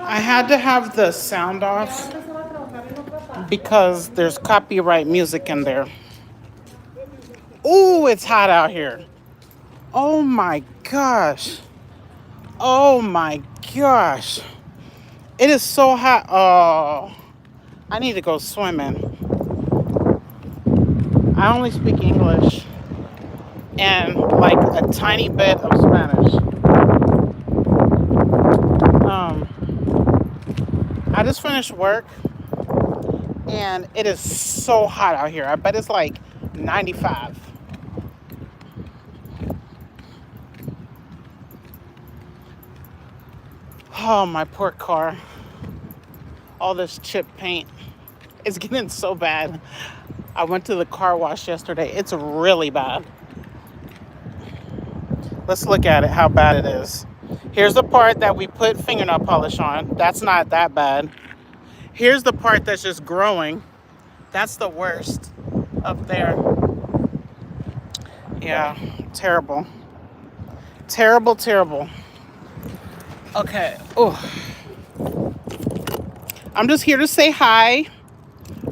I had to have the sound off because there's copyright music in there. Ooh, it's hot out here. Oh my gosh. Oh my gosh. It is so hot. Oh, I need to go swimming. I only speak English and like a tiny bit of Spanish. I just finished work and it is so hot out here. I bet it's like 95. Oh, my poor car. All this chip paint. It's getting so bad. I went to the car wash yesterday. It's really bad. Let's look at it, how bad it is. Here's the part that we put fingernail polish on. That's not that bad. Here's the part that's just growing. That's the worst up there. Yeah, terrible. Terrible, terrible. Okay. Oh, I'm just here to say hi.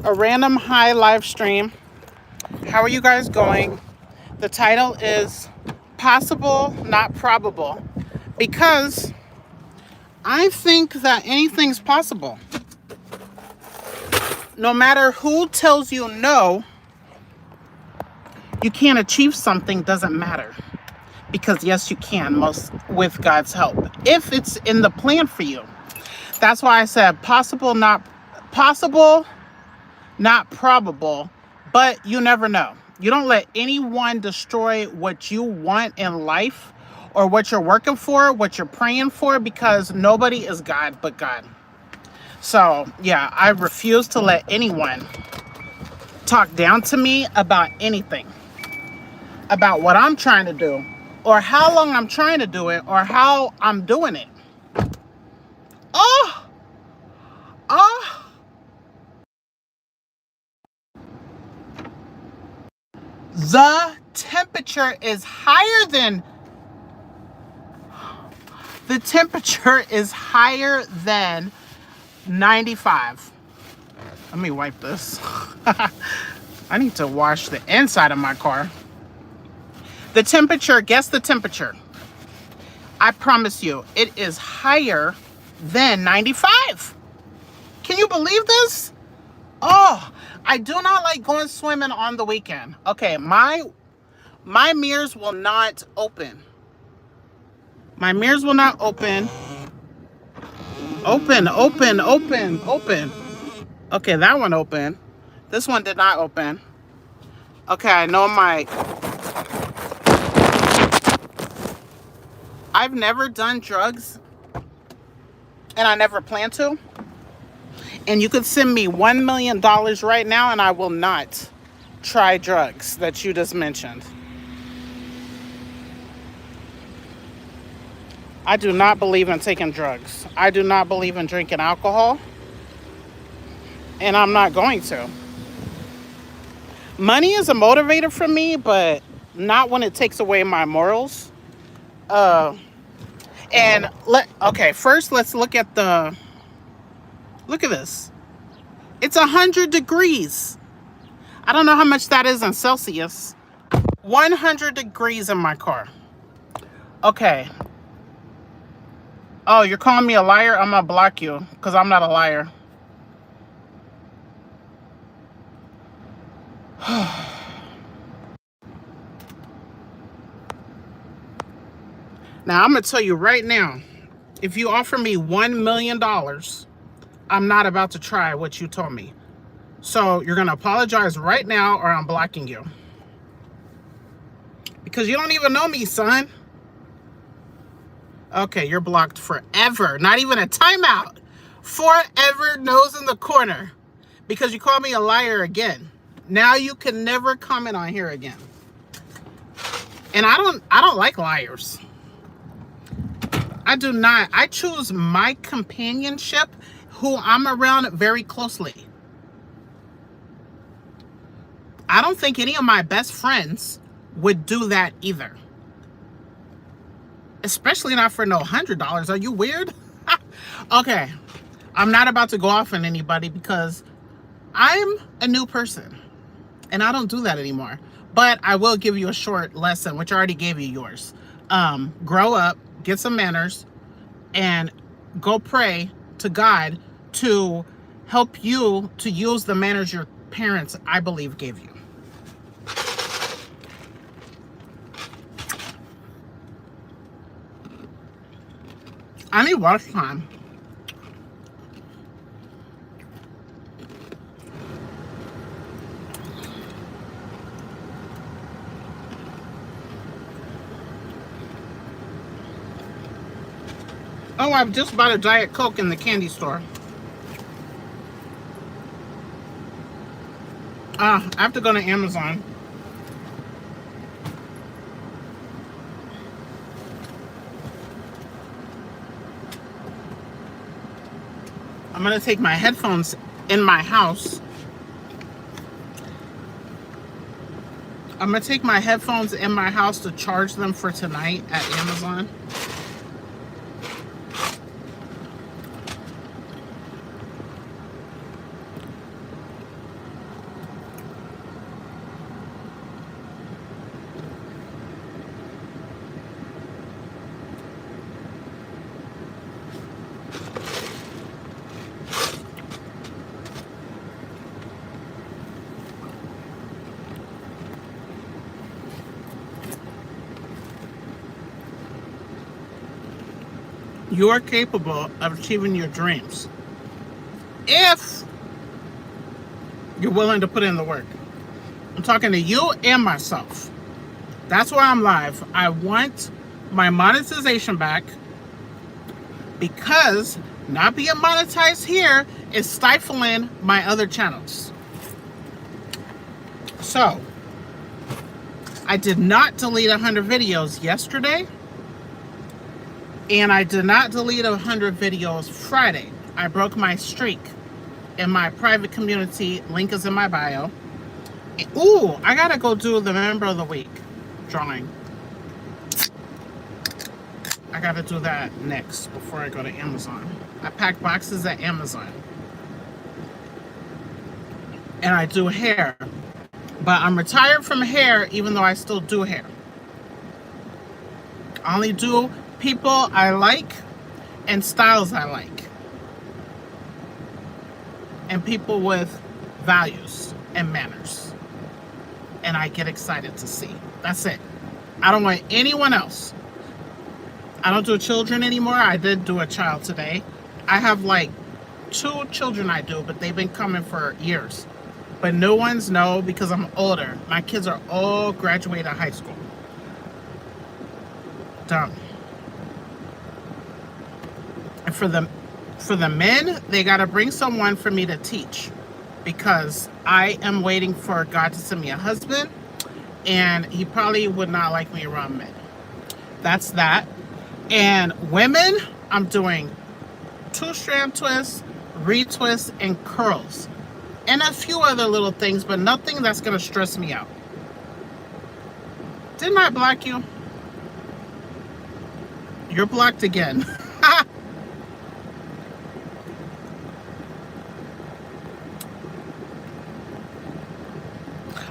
A random hi live stream. How are you guys going? The title is Possible, Not Probable, because I think that anything's possible. No matter who tells you no, you can't achieve something, doesn't matter. Because yes, you can, most with God's help, if it's in the plan for you. That's why I said possible, not probable, but you never know. You don't let anyone destroy what you want in life or what you're working for, what you're praying for, because nobody is God but God. So yeah, I refuse to let anyone talk down to me about anything, about what I'm trying to do, or how long I'm trying to do it, or how I'm doing it. Oh, oh. The temperature is higher than 95. Let me wipe this. I need to wash the inside of my car. The temperature, guess the temperature. I promise you, it is higher than 95. Can you believe this? Oh, I do not like going swimming on the weekend. Okay, my mirrors will not open. My mirrors will not open. Open. Okay, that one opened. This one did not open. Okay, I know I've never done drugs, and I never plan to. And you could send me $1 million right now, and I will not try drugs that you just mentioned. I do not believe in taking drugs. I do not believe in drinking alcohol, and I'm not going to. Money is a motivator for me, but not when it takes away my morals. First let's look at this. It's 100 degrees. I don't know how much that is in Celsius. 100 degrees in my car. Okay. Oh, you're calling me a liar? I'm gonna block you because I'm not a liar. Now, I'm going to tell you right now, if you offer me $1 million, I'm not about to try what you told me. So you're going to apologize right now or I'm blocking you. Because you don't even know me, son. Okay, you're blocked forever. Not even a timeout. Forever, nose in the corner. Because you called me a liar again. Now you can never comment on here again. And I don't like liars. I do not. I choose my companionship, who I'm around, very closely. I don't think any of my best friends would do that either. Especially not for no $100. Are you weird? Okay, I'm not about to go off on anybody because I'm a new person and I don't do that anymore. But I will give you a short lesson, which I already gave you yours. Grow up, get some manners, and go pray to God to help you to use the manners your parents, I believe, gave you. I need watch time. Oh, I've just bought a Diet Coke in the candy store. I have to go to Amazon. I'm going to take my headphones in my house. I'm going to take my headphones in my house to charge them for tonight at Amazon. You are capable of achieving your dreams if you're willing to put in the work. I'm talking to you and myself. That's why I'm live. I want my monetization back because not being monetized here is stifling my other channels. So, I did not delete 100 videos yesterday. And I did not delete 100 videos Friday. I broke my streak in my private community. Link is in my bio. Ooh, I gotta go do the member of the week drawing. I gotta do that next before I go to Amazon. I pack boxes at Amazon. And I do hair. But I'm retired from hair even though I still do hair. I only do people I like and styles I like. And people with values and manners. And I get excited to see. That's it. I don't want anyone else. I don't do children anymore. I did do a child today. I have like 2 children I do, but they've been coming for years. But new ones, no, because I'm older. My kids are all graduated high school. Done. And for the men, they got to bring someone for me to teach because I am waiting for God to send me a husband and he probably would not like me around men. That's that. And women, I'm doing 2-strand twists, retwists, and curls. And a few other little things, but nothing that's going to stress me out. Didn't I block you? You're blocked again.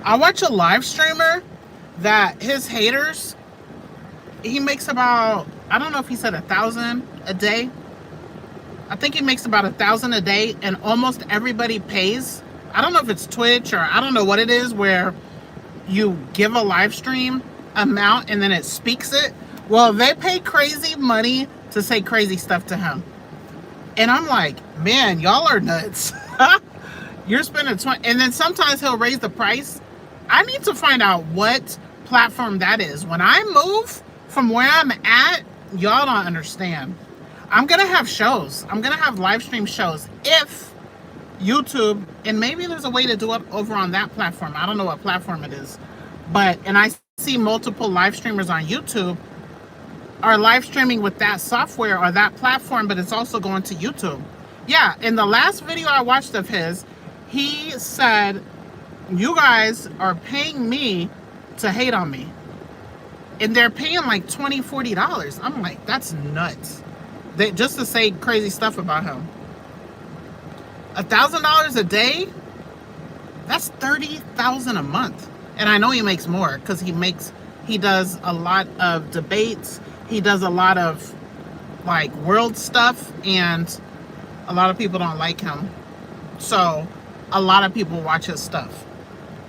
I watch a live streamer that his haters, he makes about, I don't know if he said 1,000 a day. I think he makes about 1,000 a day and almost everybody pays. I don't know if it's Twitch or I don't know what it is where you give a live stream amount and then it speaks it. Well, they pay crazy money to say crazy stuff to him. And I'm like, man, y'all are nuts. You're spending 20, and then sometimes he'll raise the price. I need to find out what platform that is. When I move from where I'm at, y'all don't understand. I'm going to have shows. I'm going to have live stream shows if YouTube, and maybe there's a way to do it over on that platform. I don't know what platform it is. But, and I see multiple live streamers on YouTube are live streaming with that software or that platform, but it's also going to YouTube. Yeah, in the last video I watched of his, he said, you guys are paying me to hate on me. And they're paying like $20, $40. I'm like, that's nuts. just to say crazy stuff about him. $1,000 a day, that's $30,000 a month. And I know he makes more because he does a lot of debates. He does a lot of like world stuff, and a lot of people don't like him. So a lot of people watch his stuff.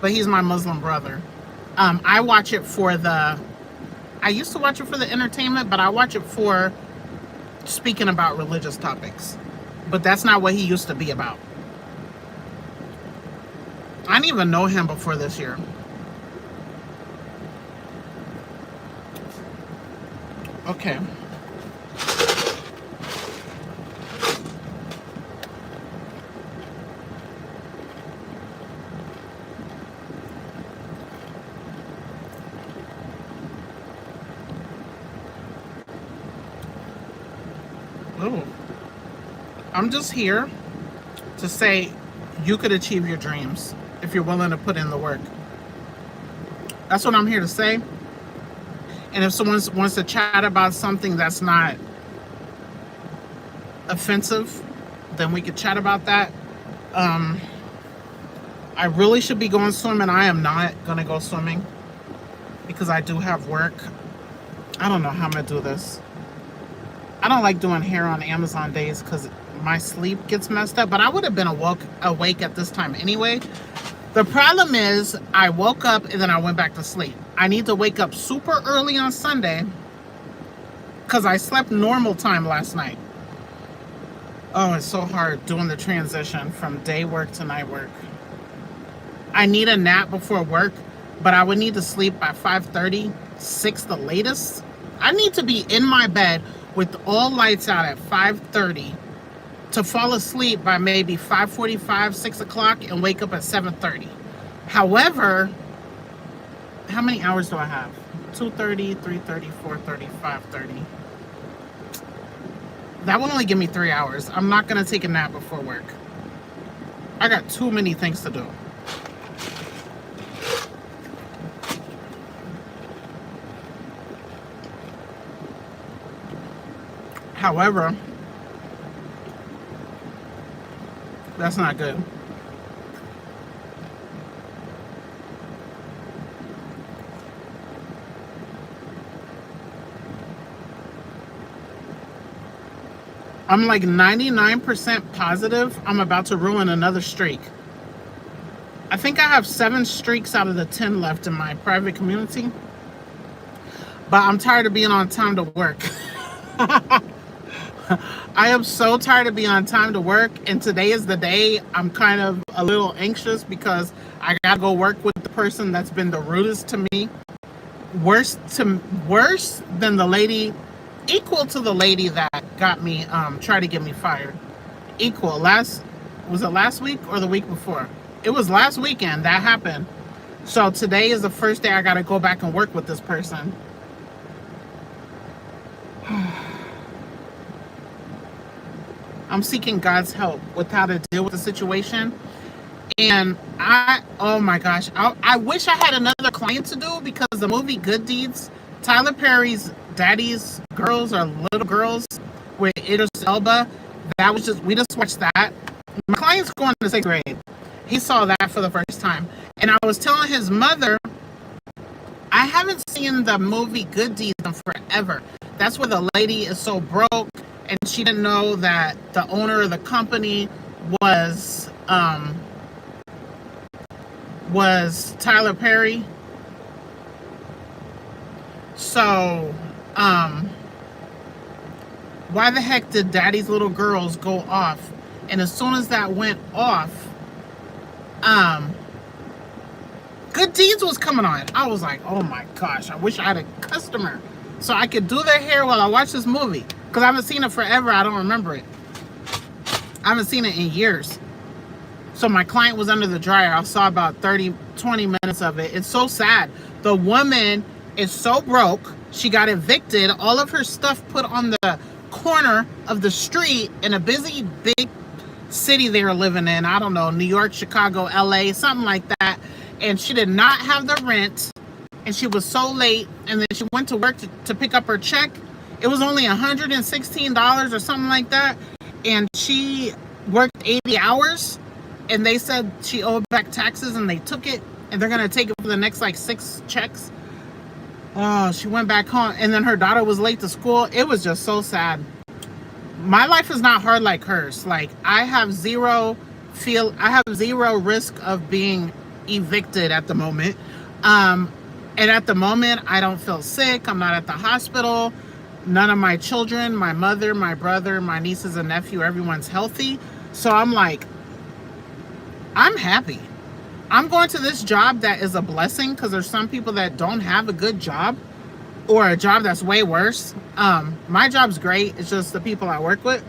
But he's my Muslim brother. I watch it for I used to watch it for the entertainment, but I watch it for speaking about religious topics. But that's not what he used to be about. I didn't even know him before this year. Okay. Oh. I'm just here to say you could achieve your dreams if you're willing to put in the work. That's what I'm here to say. And if someone wants to chat about something that's not offensive, then we could chat about that. I really should be going swimming. I am not going to go swimming because I do have work. I don't know how I'm going to do this. I don't like doing hair on Amazon days because my sleep gets messed up, but I would have been awake at this time anyway. The problem is I woke up and then I went back to sleep. I need to wake up super early on Sunday because I slept normal time last night. Oh, it's so hard doing the transition from day work to night work. I need a nap before work, but I would need to sleep by 5:30, 6 the latest. I need to be in my bed with all lights out at 5:30 to fall asleep by maybe 5:45, 6 o'clock and wake up at 7:30. However, how many hours do I have? 2:30, 3:30, 4:30, 5:30. That will only give me 3 hours. I'm not going to take a nap before work. I got too many things to do. However, that's not good. I'm like 99% positive I'm about to ruin another streak. I think I have 7 streaks out of the 10 left in my private community. But I'm tired of being on time to work. I am so tired of being on time to work, and today is the day I'm kind of a little anxious because I gotta go work with the person that's been the rudest to me. Worse than the lady, equal to the lady that got me, tried to get me fired. Equal. Was it last week or the week before? It was last weekend that happened. So today is the first day I gotta go back and work with this person. I'm seeking God's help with how to deal with the situation. And oh my gosh, I wish I had another client to do, because the movie Good Deeds, Tyler Perry's Daddy's Girls or Little Girls with Idris Elba, we just watched that. My client's going to 6th grade. He saw that for the first time. And I was telling his mother, I haven't seen the movie Good Deeds in forever. That's where the lady is so broke and she didn't know that the owner of the company was Tyler Perry. So, why the heck did Daddy's Little Girls go off? And as soon as that went off, Good Deeds was coming on. I was like, oh my gosh, I wish I had a customer so I could do their hair while I watch this movie. Because I haven't seen it forever. I don't remember it. I haven't seen it in years. So my client was under the dryer. I saw about 20 minutes of it. It's so sad. The woman is so broke. She got evicted. All of her stuff put on the corner of the street in a busy, big city they were living in. I don't know, New York, Chicago, LA, something like that. And she did not have the rent. And she was so late. And then she went to work to pick up her check. It was only $116 or something like that. And she worked 80 hours and they said she owed back taxes and they took it and they're going to take it for the next like 6 checks. Oh, she went back home and then her daughter was late to school. It was just so sad. My life is not hard like hers. Like I have zero risk of being evicted at the moment. And at the moment I don't feel sick. I'm not at the hospital. None of my children, my mother, my brother, my nieces and nephew, everyone's healthy. So I'm like, I'm happy. I'm going to this job that is a blessing because there's some people that don't have a good job or a job that's way worse. My job's great. It's just the people I work with.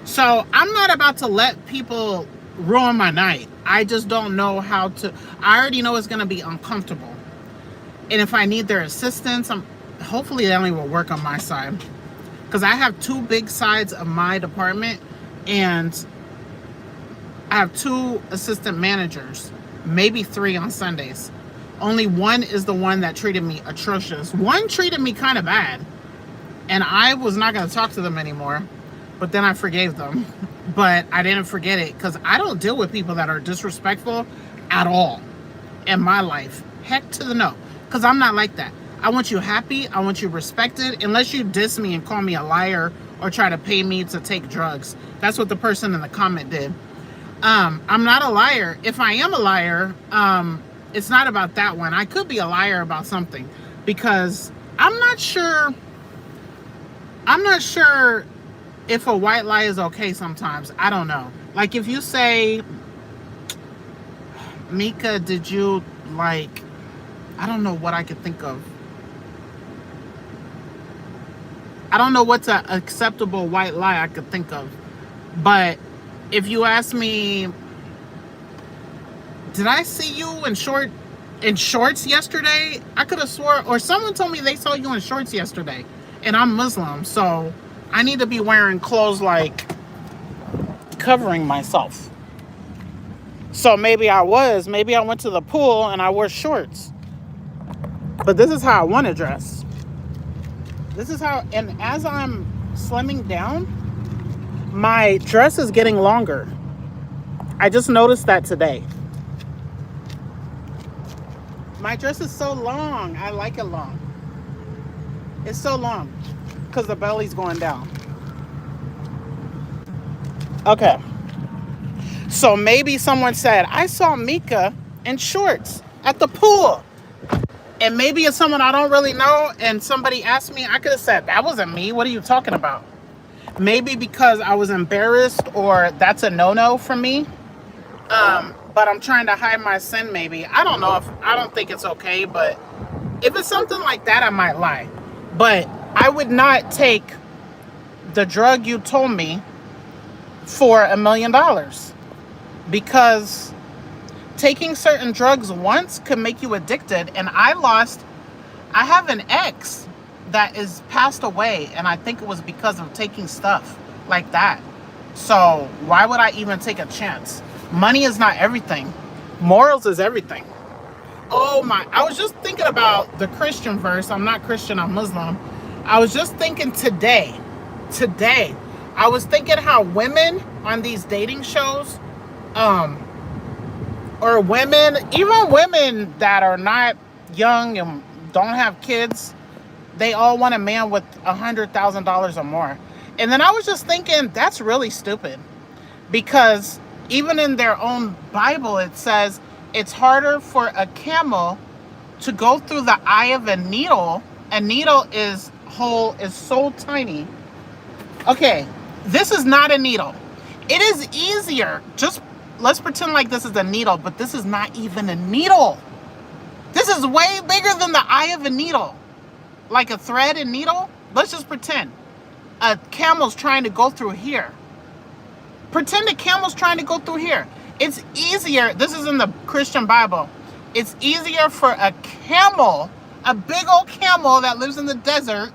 So I'm not about to let people ruin my night. I just don't know how to. I already know it's going to be uncomfortable. And if I need their assistance, hopefully they only will work on my side. Because I have 2 big sides of my department and I have 2 assistant managers, maybe 3 on Sundays. Only one is the one that treated me atrocious. One treated me kind of bad and I was not going to talk to them anymore, but then I forgave them. But I didn't forget it because I don't deal with people that are disrespectful at all in my life. Heck to the no, because I'm not like that. I want you happy. I want you respected, unless you diss me and call me a liar or try to pay me to take drugs. That's what the person in the comment did. I'm not a liar. If I am a liar, it's not about that one. I could be a liar about something because I'm not sure if a white lie is okay sometimes. I don't know. Like if you say, Mieka, did you like, I don't know what I could think of. I don't know what's an acceptable white lie I could think of. But if you ask me, did I see you in shorts yesterday? I could have swore, or someone told me they saw you in shorts yesterday. And I'm Muslim, so I need to be wearing clothes like covering myself. So maybe I went to the pool and I wore shorts. But this is how I want to dress. This is how, and as I'm slimming down, my dress is getting longer. I just noticed that today. My dress is so long. I like it long. It's so long because the belly's going down. Okay. So maybe someone said, I saw Mieka in shorts at the pool. And maybe it's someone I don't really know. And somebody asked me, I could have said, that wasn't me. What are you talking about? Maybe because I was embarrassed or that's a no-no for me. But I'm trying to hide my sin maybe. I don't think it's okay. But if it's something like that, I might lie. But I would not take the drug you told me for $1 million. Because taking certain drugs once could make you addicted. And I have an ex that is passed away. And I think it was because of taking stuff like that. So why would I even take a chance? Money is not everything. Morals is everything. Oh my, I was just thinking about the Christian verse. I'm not Christian, I'm Muslim. I was just thinking today, I was thinking how women on these dating shows, or women, even women that are not young and don't have kids, they all want a man with $100,000 or more. And then I was just thinking, that's really stupid. Because even in their own Bible, it says it's harder for a camel to go through the eye of a needle. A needle is so tiny. Okay, this is not a needle. It is easier. Just let's pretend like this is a needle, but this is not even a needle. This is way bigger than the eye of a needle. Like a thread and needle. Let's just pretend a camel's trying to go through here. Pretend a camel's trying to go through here. It's easier. This is in the Christian Bible. It's easier for a camel, a big old camel that lives in the desert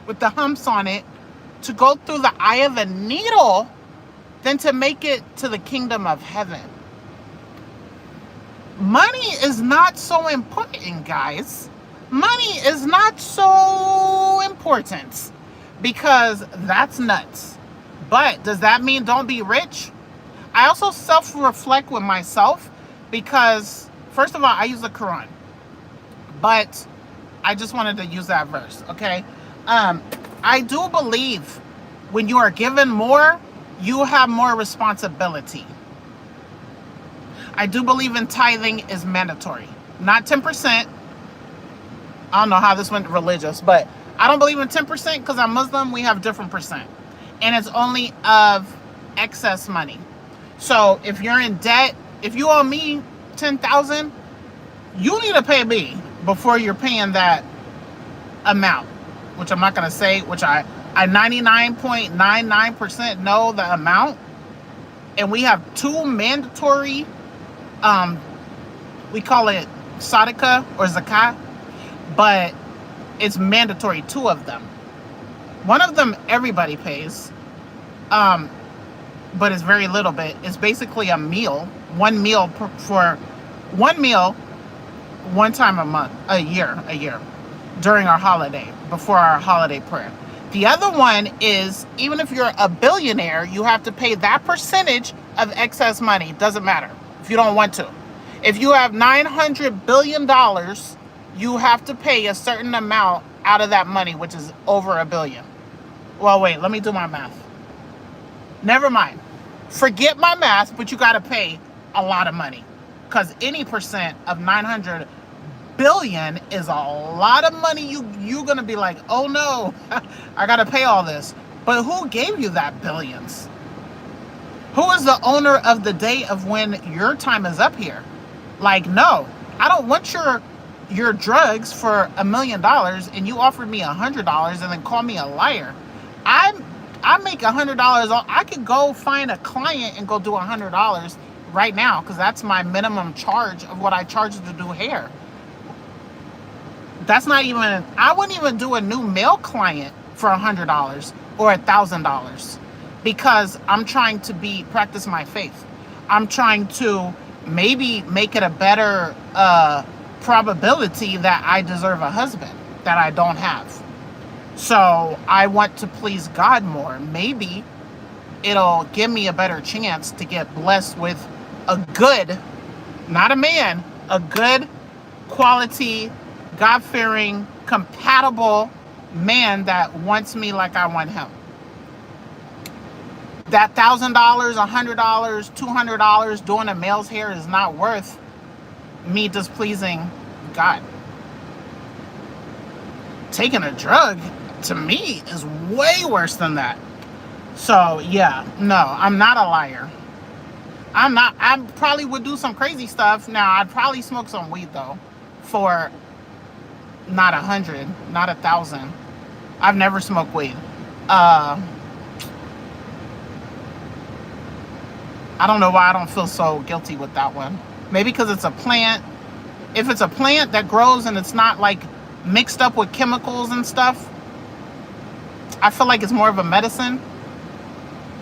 with the humps on it, to go through the eye of a needle than to make it to the kingdom of heaven. Money is not so important, guys. money is not so important because that's nuts. But does that mean don't be rich? I also self-reflect with myself because, first of all, I use the Quran. But I just wanted to use that verse, okay? I do believe when you are given more, you have more responsibility. I do believe in tithing is mandatory. Not 10%. I don't know how this went religious, but I don't believe in 10% because I'm Muslim. We have different percent. And it's only of excess money. So if you're in debt, if you owe me 10,000, you need to pay me before you're paying that amount, which I'm not going to say, which I 99.99% know the amount. And we have two mandatory, we call it sadaqah or zakat, but it's mandatory, two of them. One of them everybody pays, but it's very little bit. It's basically a meal, one meal one time a month, a year, during our holiday, before our holiday prayer. The other one is, even if you're a billionaire, you have to pay that percentage of excess money. Doesn't matter if you don't want to. If you have $900 billion, you have to pay a certain amount out of that money, which is over $1 billion. Well, wait, let me do my math. Never mind. Forget my math, but you got to pay a lot of money. Because any percent of 900 billion is a lot of money. You're going to be like, oh no, I got to pay all this. But who gave you that billions? Who is the owner of the day of when your time is up here? Like, no, I don't want your drugs for $1 million and you offered me $100 and then call me a liar. I make $100. I could go find a client and go do $100 right now because that's my minimum charge of what I charge to do hair. That's not even, I wouldn't even do a new male client for $100 or $1,000 because I'm trying to practice my faith. I'm trying to maybe make it a better probability that I deserve a husband that I don't have. So I want to please God more. Maybe it'll give me a better chance to get blessed with a good, not a man, a good quality, God-fearing, compatible man that wants me like I want him. That $1,000, $100, $200 doing a male's hair is not worth me displeasing God. Taking a drug, to me, is way worse than that. So, yeah, no, I'm not a liar. I probably would do some crazy stuff. Now, I'd probably smoke some weed, though, for not 100, not 1,000. I've never smoked weed. I don't know why I don't feel so guilty with that one. Maybe because it's a plant. If it's a plant that grows and it's not like mixed up with chemicals and stuff, I feel like it's more of a medicine.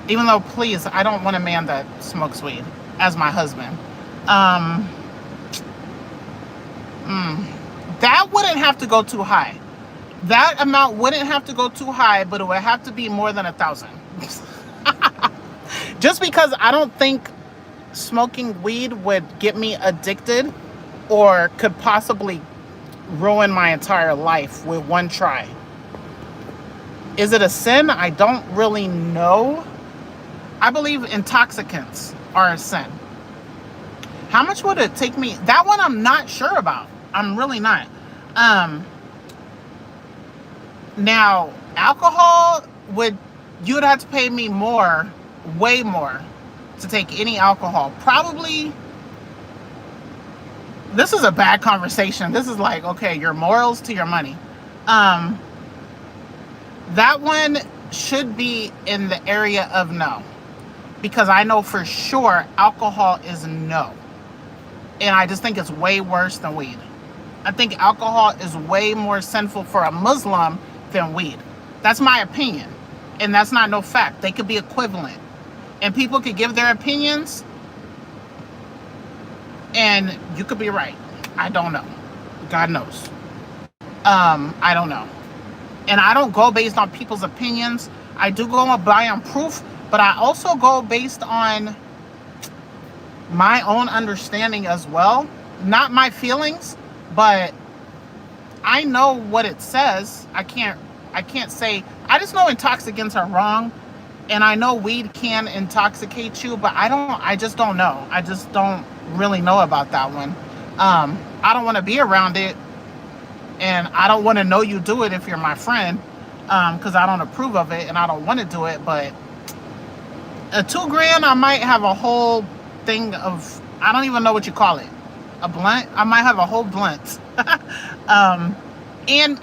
Even though, please, I don't want a man that smokes weed as my husband. That wouldn't have to go too high. That amount wouldn't have to go too high, but it would have to be more than 1,000. Just because I don't think smoking weed would get me addicted or could possibly ruin my entire life with one try. Is it a sin? I don't really know. I believe intoxicants are a sin. How much would it take me? That one I'm not sure about. I'm really not. Now, alcohol you'd have to pay me more, way more, to take any alcohol. Probably, this is a bad conversation. This is like, okay, your morals to your money. That one should be in the area of no. Because I know for sure alcohol is no. And I just think it's way worse than weed. I think alcohol is way more sinful for a Muslim than weed. That's my opinion. And that's not no fact. They could be equivalent. And people could give their opinions. And you could be right. I don't know. God knows. I don't know. And I don't go based on people's opinions. I do go by on proof, but I also go based on my own understanding as well. Not my feelings, but I know what it says. I can't say, I just know intoxicants are wrong, and I know weed can intoxicate you, but I just don't know. I just don't really know about that one. I don't want to be around it, and I don't want to know you do it if you're my friend, because I don't approve of it and I don't want to do it. But a $2,000, I might have a whole thing of, I don't even know what you call it, a blunt. I might have a whole blunt. And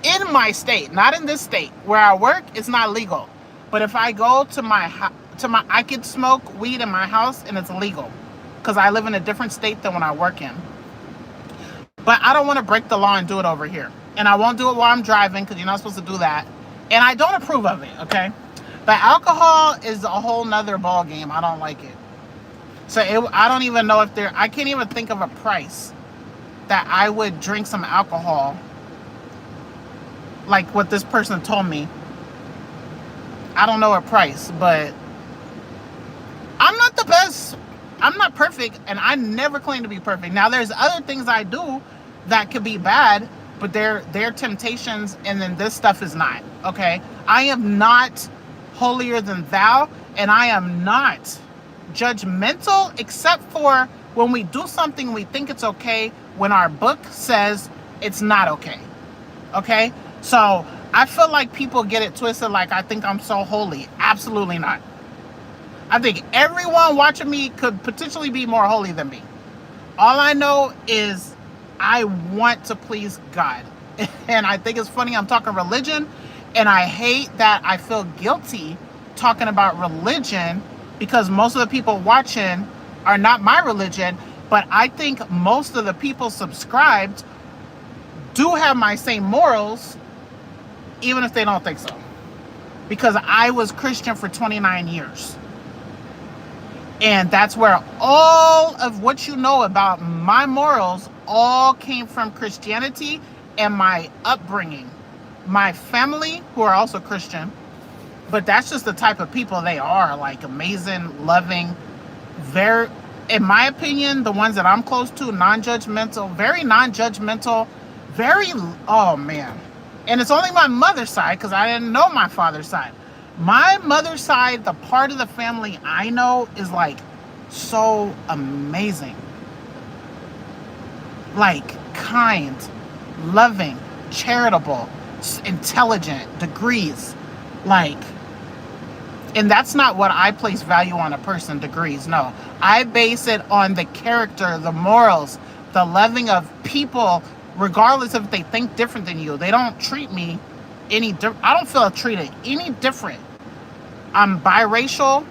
in my state, not in this state where I work, it's not legal. But if I go to I could smoke weed in my house and it's legal because I live in a different state than when I work in. But I don't want to break the law and do it over here. And I won't do it while I'm driving because you're not supposed to do that. And I don't approve of it, okay? But alcohol is a whole nother ball game. I don't like it. So I don't even know if I can't even think of a price that I would drink some alcohol like what this person told me. I don't know a price, but I'm not the best. I'm not perfect, and I never claim to be perfect. Now, there's other things I do that could be bad, but they're temptations, and then this stuff is not, okay? I am not holier than thou, and I am not judgmental, except for when we do something we think it's okay, when our book says it's not okay, okay? So I feel like people get it twisted, like I think I'm so holy. Absolutely not. I think everyone watching me could potentially be more holy than me. All I know is I want to please God. And I think it's funny I'm talking religion, and I hate that I feel guilty talking about religion because most of the people watching are not my religion, but I think most of the people subscribed do have my same morals, even if they don't think so. Because I was Christian for 29 years. And that's where all of what you know about my morals all came from Christianity and my upbringing. My family, who are also Christian, but that's just the type of people they are, like amazing, loving, very, in my opinion, the ones that I'm close to, non-judgmental, very, oh man. And it's only my mother's side because I didn't know my father's side. My mother's side, the part of the family I know, is like so amazing. Like kind, loving, charitable, intelligent, degrees. Like, and that's not what I place value on a person, degrees. No, I base it on the character, the morals, the loving of people, regardless if they think different than you. They don't treat me any different. I don't feel treated any different. I'm biracial.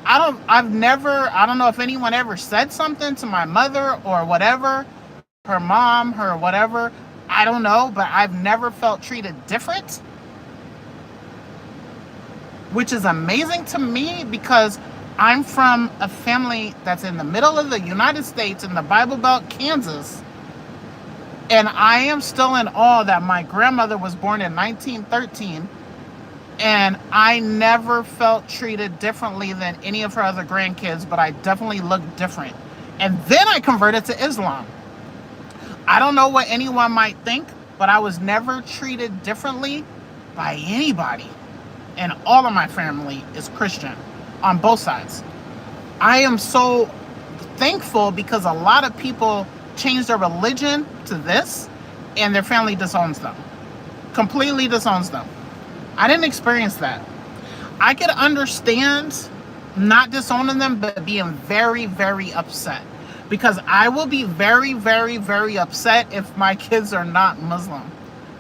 I don't know if anyone ever said something to my mother or whatever, her mom, her whatever. I don't know, but I've never felt treated different, which is amazing to me because I'm from a family that's in the middle of the United States in the Bible Belt, Kansas. And I am still in awe that my grandmother was born in 1913, and I never felt treated differently than any of her other grandkids, but I definitely looked different. And then I converted to Islam. I don't know what anyone might think, but I was never treated differently by anybody. And all of my family is Christian on both sides. I am so thankful because a lot of people change their religion to this and their family disowns them. Completely disowns them. I didn't experience that. I could understand not disowning them, but being very, very upset. Because I will be very, very, very upset if my kids are not Muslim.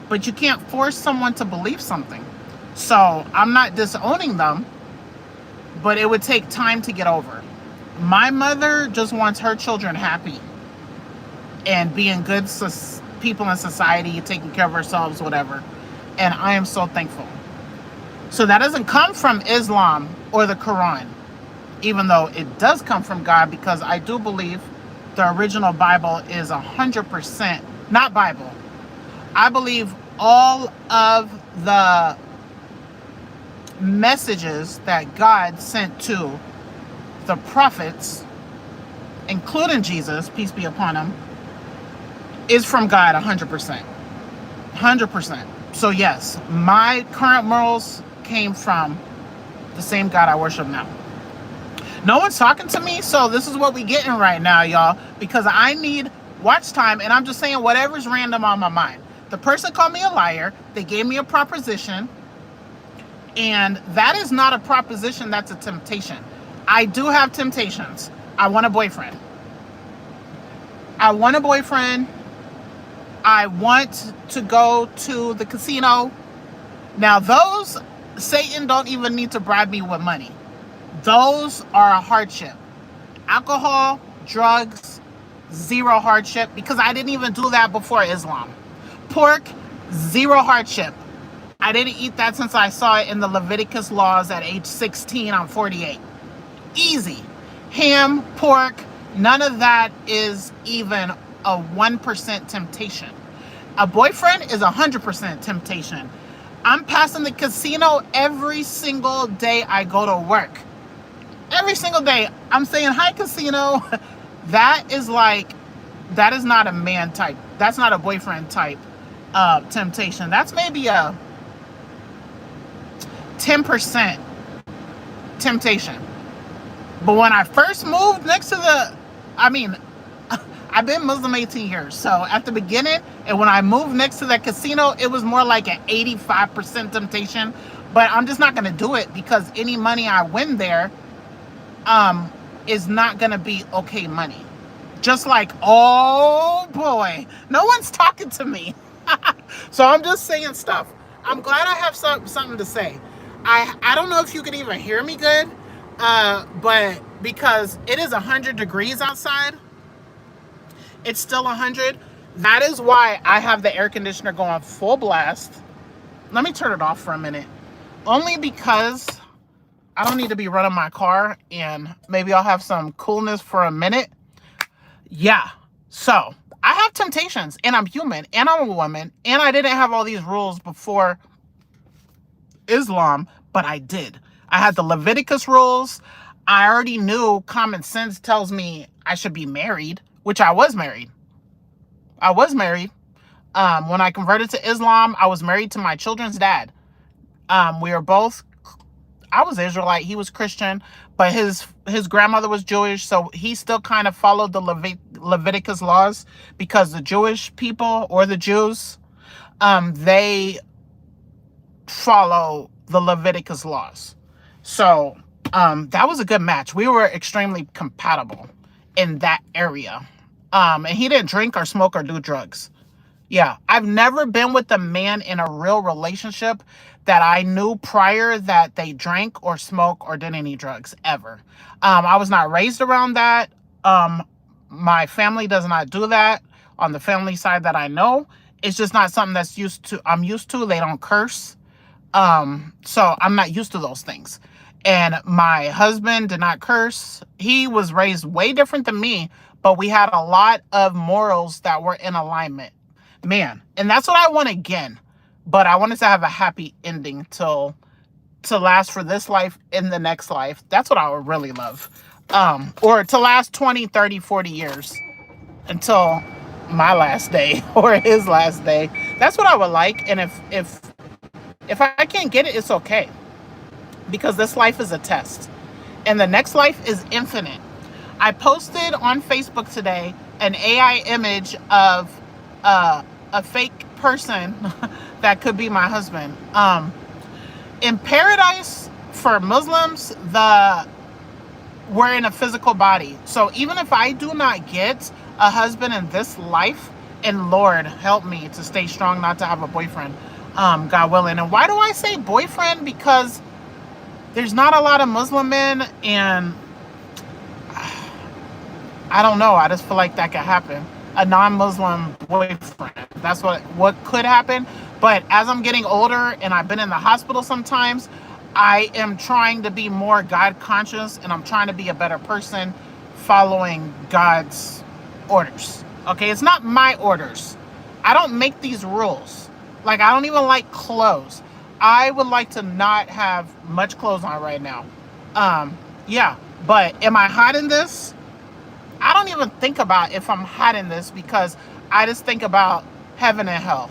But you can't force someone to believe something. So I'm not disowning them, but it would take time to get over. My mother just wants her children happy and being good people in society, taking care of ourselves, whatever. And I am so thankful. So that doesn't come from Islam or the Quran, even though it does come from God, because I do believe the original Bible is 100%, not Bible, I believe all of the messages that God sent to the prophets, including Jesus, peace be upon him, is from God 100%. 100%. So yes, my current morals came from the same God I worship now. No one's talking to me, so this is what we getting right now, y'all, because I need watch time, and I'm just saying whatever's random on my mind. The person called me a liar. They gave me a proposition, and that is not a proposition, that's a temptation. I do have temptations. I want a boyfriend. I want a boyfriend. I want to go to the casino. Now, those, Satan don't even need to bribe me with money. Those are a hardship. Alcohol, drugs, zero hardship, because I didn't even do that before Islam. Pork, zero hardship. I didn't eat that since I saw it in the Leviticus laws at age 16. I'm 48. Easy. Ham, pork, none of that is even a 1% temptation. A boyfriend is 100% temptation. I'm passing the casino every single day I go to work. Every single day I'm saying, hi, casino. That is not a man type. That's not a boyfriend type temptation. That's maybe a 10% temptation. But when I first moved next to I've been Muslim 18 years. So at the beginning, and when I moved next to that casino, it was more like an 85% temptation. But I'm just not going to do it, because any money I win there is not going to be okay money. Just like, oh boy, no one's talking to me. So I'm just saying stuff. I'm glad I have something to say. I don't know if you can even hear me good, but because it is 100 degrees outside, it's still 100. That is why I have the air conditioner going full blast. Let me turn it off for a minute. Only because I don't need to be running my car, and maybe I'll have some coolness for a minute. Yeah. So I have temptations, and I'm human, and I'm a woman, and I didn't have all these rules before Islam, but I did. I had the Leviticus rules. I already knew common sense tells me I should be married, which I was married. I was married. When I converted to Islam, I was married to my children's dad. We were both, I was Israelite, he was Christian, but his grandmother was Jewish, so he still kind of followed the Leviticus laws, because the Jewish people, or the Jews, they follow the Leviticus laws. So that was a good match. We were extremely compatible in that area. And he didn't drink or smoke or do drugs. Yeah, I've never been with a man in a real relationship that I knew prior that they drank or smoked or did any drugs, ever. I was not raised around that. My family does not do that on the family side that I know. It's just not something I'm used to. They don't curse. So I'm not used to those things. And my husband did not curse. He was raised way different than me, but we had a lot of morals that were in alignment. Man, and that's what I want again. But I wanted to have a happy ending to last for this life and the next life. That's what I would really love. Or to last 20, 30, 40 years until my last day or his last day. That's what I would like. And if I can't get it, it's okay. Because this life is a test. And the next life is infinite. I posted on Facebook today an AI image of a fake person that could be my husband. In paradise, for Muslims, we're in a physical body. So even if I do not get a husband in this life, and Lord help me to stay strong, not to have a boyfriend, God willing. And why do I say boyfriend? Because there's not a lot of Muslim men, and I don't know. I just feel like that could happen. A non-Muslim boyfriend. That's what could happen. But as I'm getting older and I've been in the hospital sometimes, I am trying to be more God conscious, and I'm trying to be a better person following God's orders. Okay, it's not my orders. I don't make these rules. Like, I don't even like clothes. I would like to not have much clothes on right now. Yeah, but am I hot in this? I don't even think about if I'm hot in this, because I just think about heaven and hell.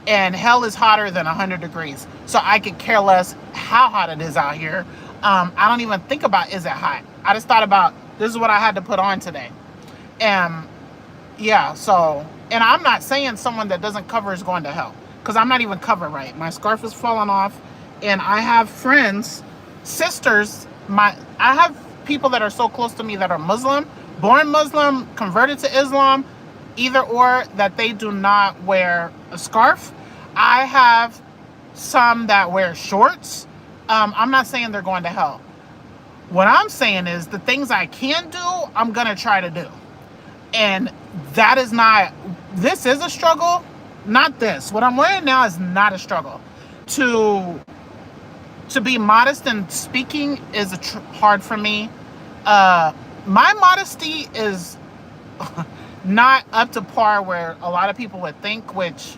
And hell is hotter than 100 degrees. So I could care less how hot it is out here. I don't even think about, is it hot? I just thought about, this is what I had to put on today. And yeah, so, and I'm not saying someone that doesn't cover is going to hell, because I'm not even covered right. My scarf is falling off, and I have friends, sisters, I have people that are so close to me that are Muslim, born Muslim, converted to Islam, either or, that they do not wear a scarf. I have some that wear shorts. I'm not saying they're going to hell. What I'm saying is the things I can do, I'm going to try to do. And that is not, this is a struggle. Not this. What I'm wearing now is not a struggle. To be modest in speaking is hard for me. My modesty is not up to par where a lot of people would think, which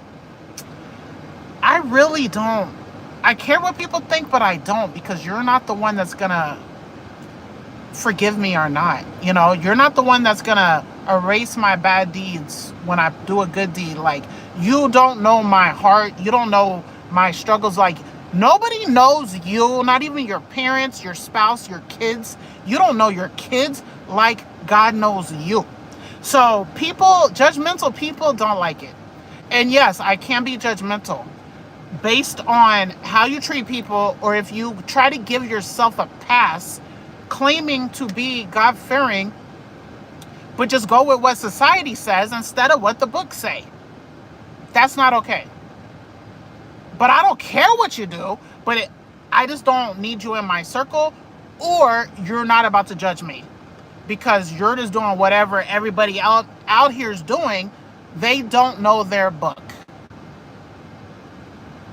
I really don't. I care what people think, but I don't, because you're not the one that's gonna forgive me or not. You know, you're not the one that's gonna erase my bad deeds when I do a good deed. Like, you don't know my heart. You don't know my struggles. Like, nobody knows you, not even your parents, your spouse, your kids. You don't know your kids like God knows you. So people, judgmental people, don't like it. And yes, I can be judgmental based on how you treat people, or if you try to give yourself a pass claiming to be God-fearing, but just go with what society says instead of what the books say. That's not okay. But I don't care what you do, but I just don't need you in my circle, or you're not about to judge me, because you're just doing whatever everybody out here is doing. They don't know their book.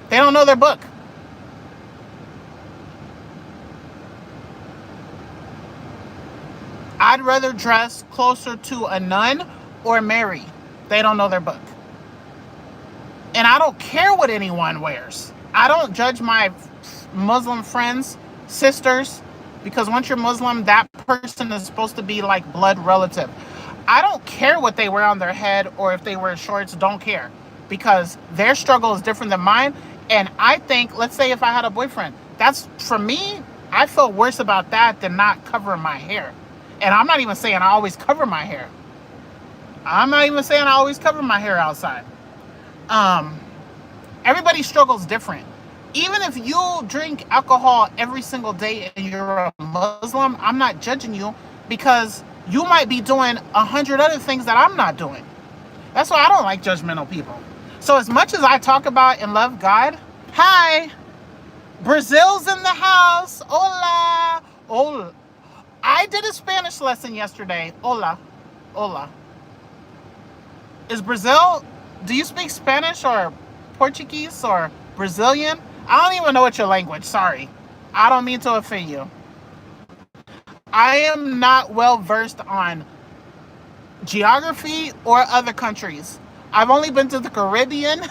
They don't know their book. I'd rather dress closer to a nun or Mary. They don't know their book. And I don't care what anyone wears. I don't judge my Muslim friends, sisters, because once you're Muslim, that person is supposed to be like blood relative. I don't care what they wear on their head, or if they wear shorts, don't care, because their struggle is different than mine. And I think, let's say if I had a boyfriend, that's, for me, I feel worse about that than not covering my hair. And I'm not even saying I always cover my hair. I'm not even saying I always cover my hair outside. Everybody's struggle is different. Even if you drink alcohol every single day and you're a Muslim, I'm not judging you, because you might be doing 100 other things that I'm not doing. That's why I don't like judgmental people. So as much as I talk about and love God, hi, Brazil's in the house. Hola. Hola. I did a Spanish lesson yesterday. Hola. Hola. Is Brazil, do you speak Spanish or Portuguese or Brazilian? I don't even know what your language. Sorry. I don't mean to offend you. I am not well versed on geography or other countries. I've only been to the Caribbean.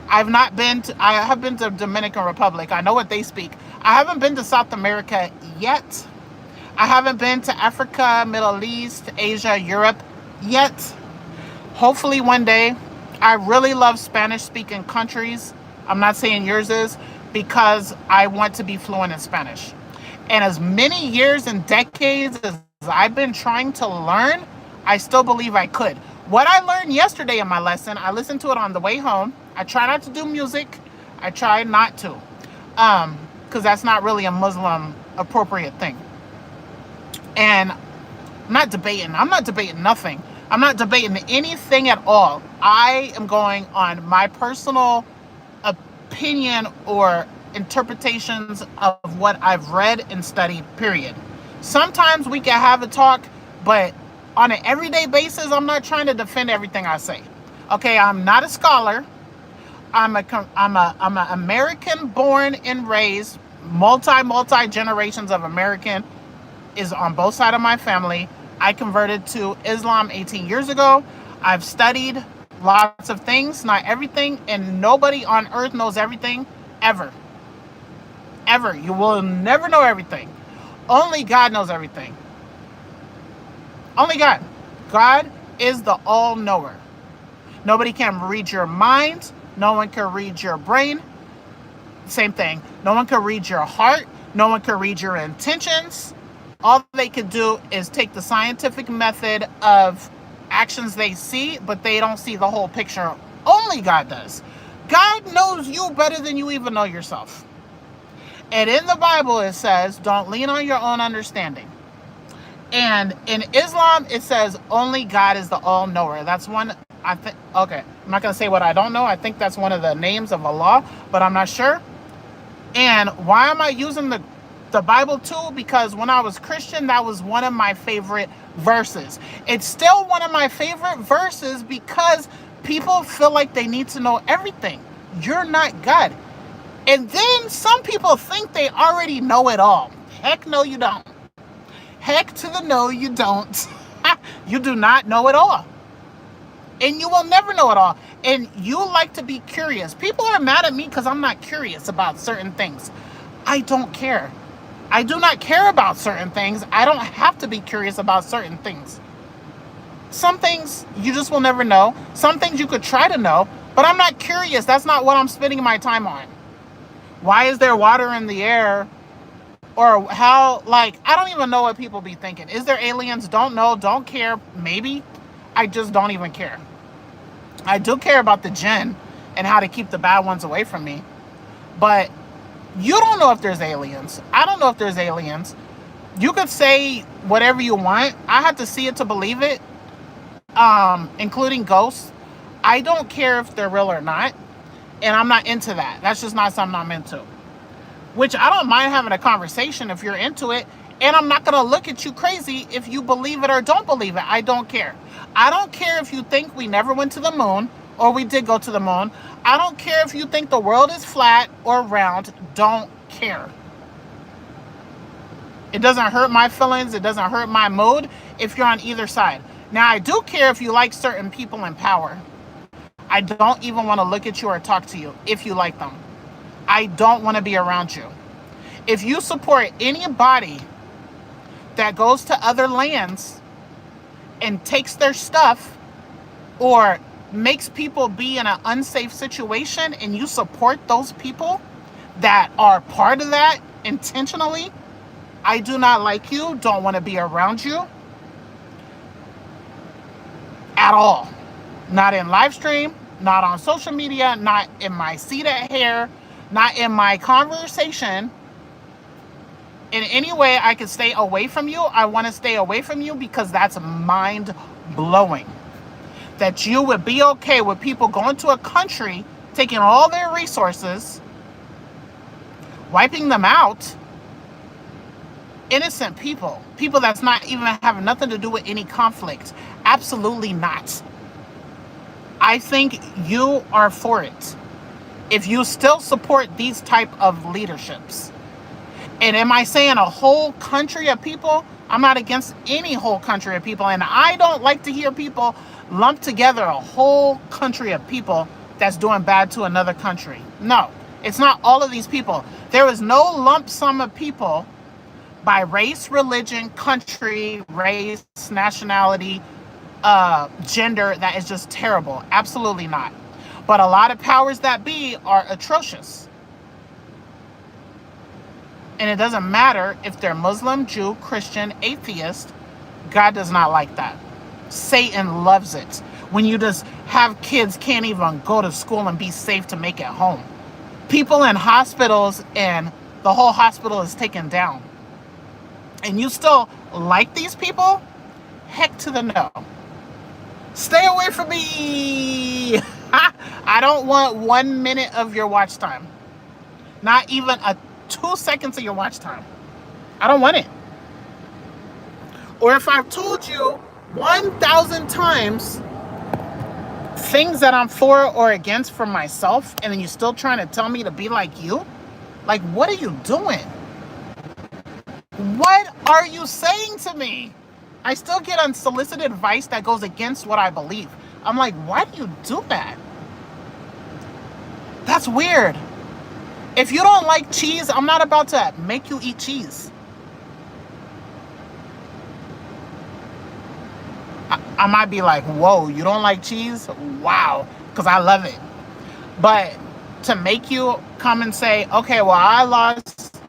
I have been to Dominican Republic. I know what they speak. I haven't been to South America yet. I haven't been to Africa, Middle East, Asia, Europe yet. Hopefully one day. I really love Spanish-speaking countries. I'm not saying yours is, because I want to be fluent in Spanish. And as many years and decades as I've been trying to learn, I still believe I could. What I learned yesterday in my lesson, I listened to it on the way home. I try not to do music. I try not to, because that's not really a Muslim appropriate thing. And I'm not debating nothing. I'm not debating anything at all. I am going on my personal opinion or interpretations of what I've read and studied, period. Sometimes we can have a talk, but on an everyday basis, I'm not trying to defend everything I say. Okay, I'm not a scholar. I'm a American born and raised, multi generations of American is on both sides of my family. I converted to Islam 18 years ago. I've studied lots of things, not everything, and nobody on earth knows everything ever. Ever. You will never know everything. Only God knows everything. Only God. God is the all-knower. Nobody can read your mind. No one can read your brain. Same thing. No one can read your heart. No one can read your intentions. All they can do is take the scientific method of actions they see, but they don't see the whole picture. Only God does. God knows you better than you even know yourself. And in the Bible, it says, don't lean on your own understanding. And in Islam, it says only God is the all-knower. That's one, I think, okay, I'm not going to say what I don't know. I think that's one of the names of Allah, but I'm not sure. And why am I using the Bible too? Because when I was Christian, that was one of my favorite verses. It's still one of my favorite verses because people feel like they need to know everything. You're not God. And then some people think they already know it all. Heck no, you don't. Heck to the no, you don't. You do not know it all. And you will never know it all. And you like to be curious. People are mad at me because I'm not curious about certain things. I don't care. I do not care about certain things. I don't have to be curious about certain things. Some things you just will never know. Some things you could try to know, but I'm not curious. That's not what I'm spending my time on. Why is there water in the air? Or how, like, I don't even know what people be thinking. Is there aliens? Don't know, don't care, maybe. I just don't even care. I do care about the jinn and how to keep the bad ones away from me. But you don't know if there's aliens. I don't know if there's aliens. You could say whatever you want. I have to see it to believe it, including ghosts. I don't care if they're real or not. And I'm not into that. That's just not something I'm into. Which I don't mind having a conversation if you're into it. And I'm not going to look at you crazy if you believe it or don't believe it. I don't care. I don't care if you think we never went to the moon or we did go to the moon. I don't care if you think the world is flat or round. Don't care. It doesn't hurt my feelings. It doesn't hurt my mood if you're on either side. Now, I do care if you like certain people in power. I don't even want to look at you or talk to you if you like them. I don't want to be around you. If you support anybody that goes to other lands and takes their stuff or makes people be in an unsafe situation and you support those people that are part of that intentionally, I do not like you, don't want to be around you at all. Not in live stream, not on social media, not in my seat at hair, not in my conversation. In any way I can stay away from you, I want to stay away from you because that's mind-blowing. That you would be okay with people going to a country, taking all their resources, wiping them out. Innocent people. People that's not even having nothing to do with any conflict. Absolutely not. I think you are for it. If you still support these type of leaderships. And am I saying a whole country of people? I'm not against any whole country of people. And I don't like to hear people lump together a whole country of people that's doing bad to another country. No, it's not all of these people. There is no lump sum of people by race, religion, country, race, nationality, gender that is just terrible. Absolutely not. But a lot of powers that be are atrocious. And it doesn't matter if they're Muslim, Jew, Christian, atheist. God does not like that. Satan loves it. When you just have kids can't even go to school and be safe to make it home. People in hospitals and the whole hospital is taken down. And you still like these people? Heck to the no. Stay away from me. I don't want 1 minute of your watch time. Not even 2 seconds of your watch time. I don't want it. Or if I've told you 1,000 times things that I'm for or against for myself, and then you're still trying to tell me to be like you? Like, what are you doing? What are you saying to me? I still get unsolicited advice that goes against what I believe. I'm like, why do you do that? That's weird. If you don't like cheese, I'm not about to make you eat cheese. I might be like, whoa, you don't like cheese? Wow, because I love it. But to make you come and say, okay, well, I lost.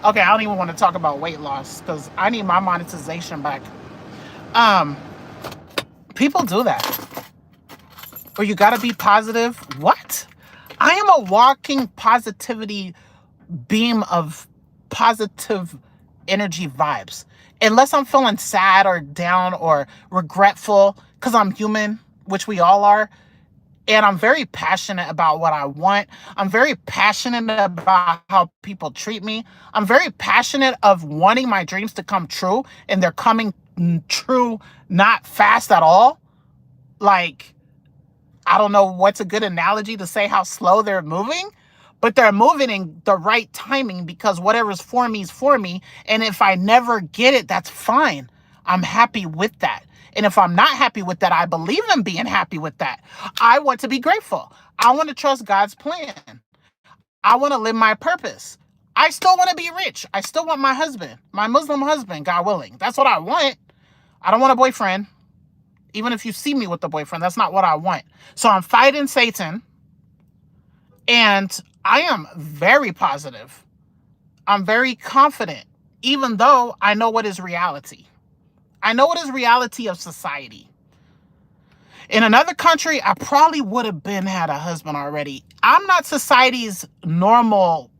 Okay, I don't even want to talk about weight loss because I need my monetization back. People do that. Or you got to be positive. What? I am a walking positivity beam of positive energy vibes. Unless I'm feeling sad or down or regretful, because I'm human, which we all are. And I'm very passionate about what I want. I'm very passionate about how people treat me. I'm very passionate of wanting my dreams to come true. And they're coming true not fast at all. Like, I don't know what's a good analogy to say how slow they're moving, but they're moving in the right timing because whatever's for me is for me. And if I never get it, that's fine. I'm happy with that. And if I'm not happy with that, I believe in being happy with that. I want to be grateful. I want to trust God's plan. I want to live my purpose. I still want to be rich. I still want my husband, my Muslim husband, God willing. That's what I want. I don't want a boyfriend. Even if you see me with a boyfriend, that's not what I want. So I'm fighting Satan. And I am very positive. I'm very confident, even though I know what is reality. I know what is reality of society. In another country, I probably would have had a husband already. I'm not society's normal,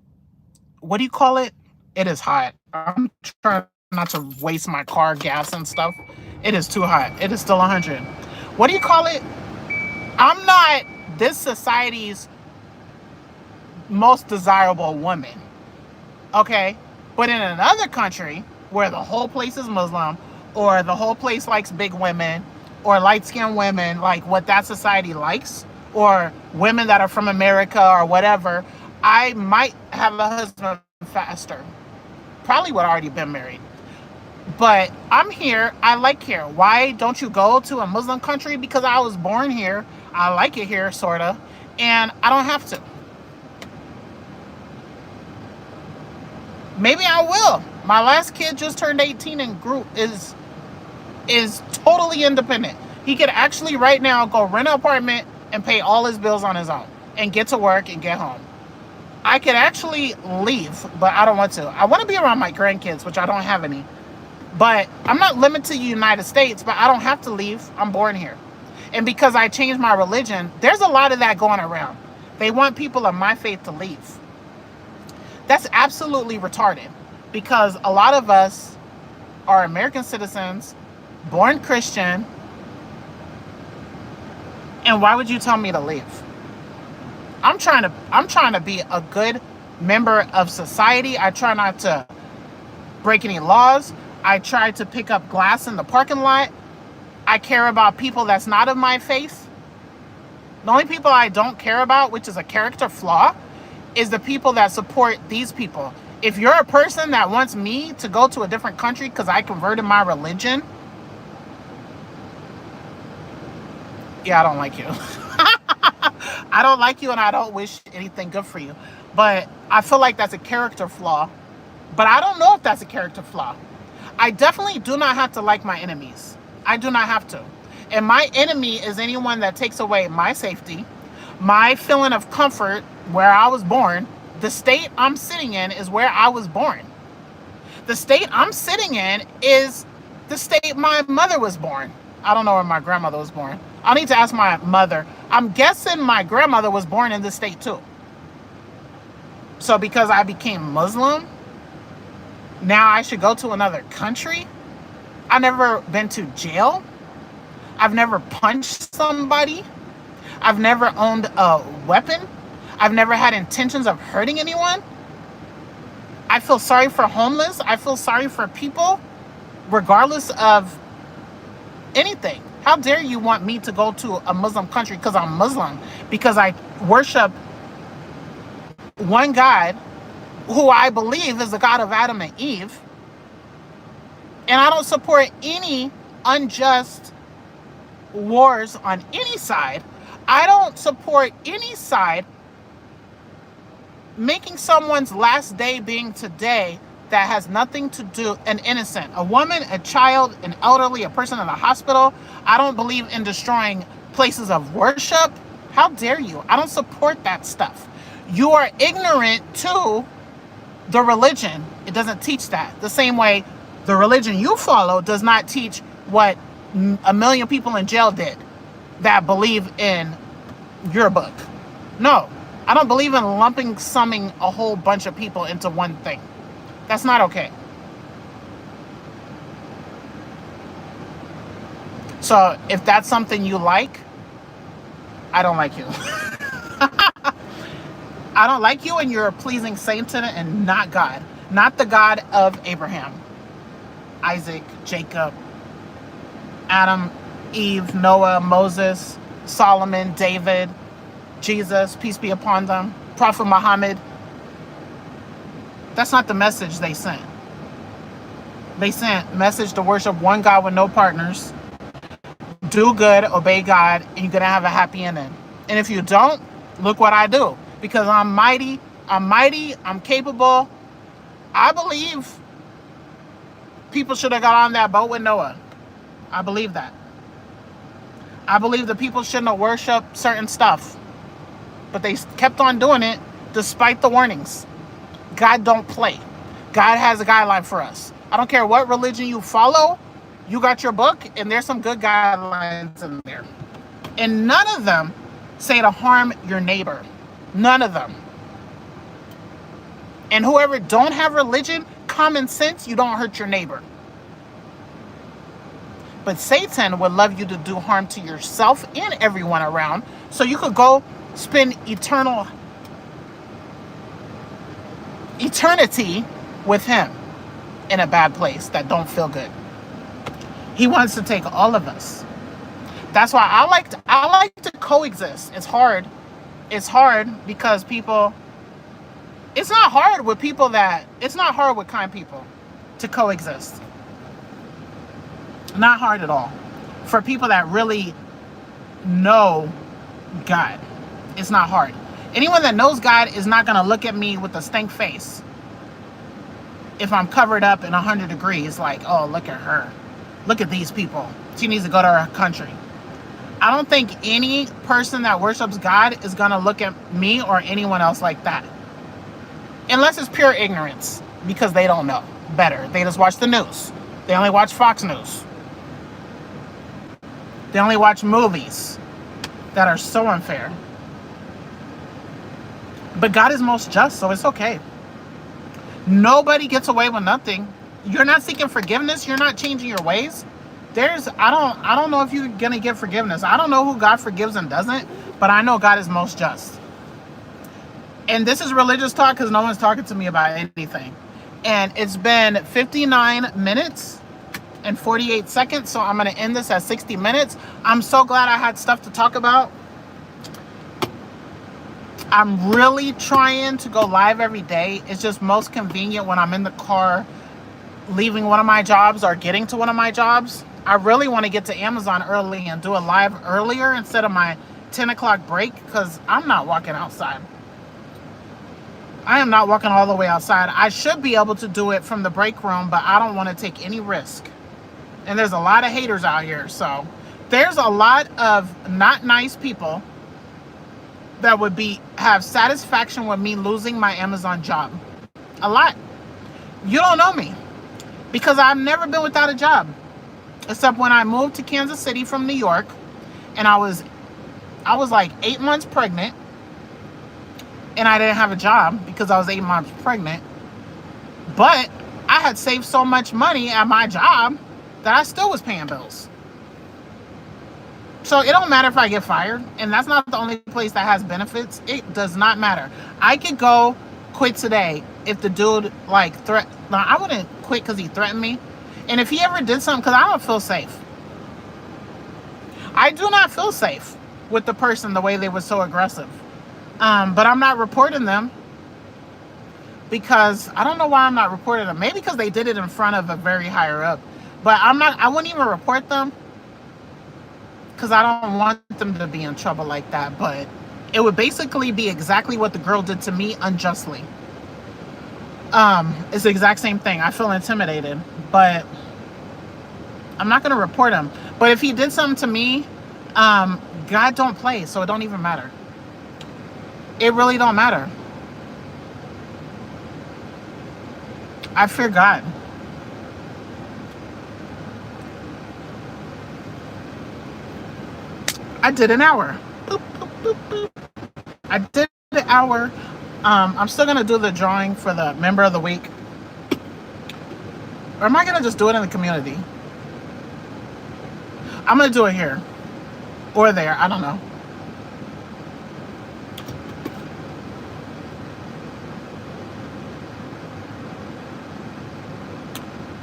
what do you call it? It is hot. I'm trying not to waste my car gas and stuff. It is too hot. It is still 100. What do you call it? I'm not this society's most desirable woman. Okay? But in another country where the whole place is Muslim, or the whole place likes big women, or light-skinned women, like what that society likes, or women that are from America or whatever, I might have a husband faster. Probably would have already been married. But I'm here. I like here. Why don't you go to a Muslim country? Because I was born here. I like it here, sort of. And I don't have to. Maybe I will. My last kid just turned 18 and is totally independent. He could actually right now go rent an apartment and pay all his bills on his own and get to work and get home. I could actually leave, but I don't want to. I want to be around my grandkids, which I don't have any. But I'm not limited to the United States, but I don't have to leave. I'm born here. And because I changed my religion, there's a lot of that going around. They want people of my faith to leave. That's absolutely retarded because a lot of us are American citizens, born Christian, and why would you tell me to leave? I'm trying to be a good member of society. I try not to break any laws. I try to pick up glass in the parking lot. I care about people that's not of my faith. The only people I don't care about, which is a character flaw, is the people that support these people. If you're a person that wants me to go to a different country because I converted my religion, yeah, I don't like you. I don't like you and I don't wish anything good for you. But I feel like that's a character flaw. But I don't know if that's a character flaw. I definitely do not have to like my enemies. I do not have to. And my enemy is anyone that takes away my safety, my feeling of comfort where I was born. The state I'm sitting in is where I was born. The state I'm sitting in is the state my mother was born. I don't know where my grandmother was born. I'll need to ask my mother. I'm guessing my grandmother was born in this state too. So because I became Muslim, now I should go to another country? I've never been to jail. I've never punched somebody. I've never owned a weapon. I've never had intentions of hurting anyone. I feel sorry for homeless. I feel sorry for people, regardless of anything. How dare you want me to go to a Muslim country because I'm Muslim, because I worship one God who I believe is the God of Adam and Eve, and I don't support any unjust wars on any side. I don't support any side making someone's last day being today that has nothing to do, an innocent, a woman, a child, an elderly, a person in the hospital. I don't believe in destroying places of worship. How dare you? I don't support that stuff. You are ignorant to the religion. It doesn't teach that. The same way the religion you follow does not teach what a million people in jail did that believe in your book. No, I don't believe in summing a whole bunch of people into one thing. That's not okay. So if that's something you like, I don't like you. I don't like you, and you're a pleasing Satan and not God. Not the God of Abraham, Isaac, Jacob, Adam, Eve, Noah, Moses, Solomon, David, Jesus, peace be upon them, Prophet Muhammad. That's not the message they sent. They sent message to worship one God with no partners, do good, obey God, and you're going to have a happy ending. And if you don't, look what I do. Because I'm mighty, I'm capable. I believe people should have got on that boat with Noah. I believe that. I believe the people shouldn't have worshiped certain stuff. But they kept on doing it despite the warnings. God don't play. God has a guideline for us. I don't care what religion you follow. You got your book, and there's some good guidelines in there. And none of them say to harm your neighbor. None of them. And whoever don't have religion, common sense, you don't hurt your neighbor. But Satan would love you to do harm to yourself and everyone around, so you could go spend eternity with him in a bad place that don't feel good. He wants to take all of us. That's why I like to coexist. It's hard. It's hard because people, it's not hard with kind people to coexist. Not hard at all. For people that really know God, it's not hard. Anyone that knows God is not going to look at me with a stink face if I'm covered up in 100 degrees, like, oh, look at her. Look at these people. She needs to go to her country. I don't think any person that worships God is going to look at me or anyone else like that. Unless it's pure ignorance, because they don't know better. They just watch the news. They only watch Fox News. They only watch movies that are so unfair. But God is most just, so it's okay. Nobody gets away with nothing. You're not seeking forgiveness. You're not changing your ways. I don't know if you're going to get forgiveness. I don't know who God forgives and doesn't, but I know God is most just. And this is religious talk because no one's talking to me about anything. And it's been 59 minutes and 48 seconds, so I'm going to end this at 60 minutes. I'm so glad I had stuff to talk about. I'm really trying to go live every day. It's just most convenient when I'm in the car leaving one of my jobs or getting to one of my jobs. I really want to get to Amazon early and do a live earlier instead of my 10 o'clock break, because I'm not walking outside. I am not walking all the way outside. I should be able to do it from the break room, but I don't want to take any risk. And there's a lot of haters out here. So there's a lot of not nice people that would have satisfaction with me losing my Amazon job. A lot. You don't know me because I've never been without a job, except when I moved to Kansas City from New York, and I was like 8 months pregnant, and I didn't have a job because I was 8 months pregnant. But I had saved so much money at my job that I still was paying bills. So it don't matter if I get fired, and that's not the only place that has benefits. It does not matter. I could go quit today if the dude now I wouldn't quit because he threatened me. And if he ever did something, because I don't feel safe. I do not feel safe with the person the way they were so aggressive. But I'm not reporting them because I don't know why I'm not reporting them. Maybe because they did it in front of a very higher up. But I wouldn't even report them because I don't want them to be in trouble like that, but it would basically be exactly what the girl did to me unjustly. It's the exact same thing. I feel intimidated, but I'm not going to report him. But if he did something to me, God don't play, so it don't even matter. It really don't matter. I fear God. I did an hour. Boop, boop, boop, boop. I did an hour. I'm still going to do the drawing for the member of the week. Or am I going to just do it in the community? I'm going to do it here. Or there. I don't know.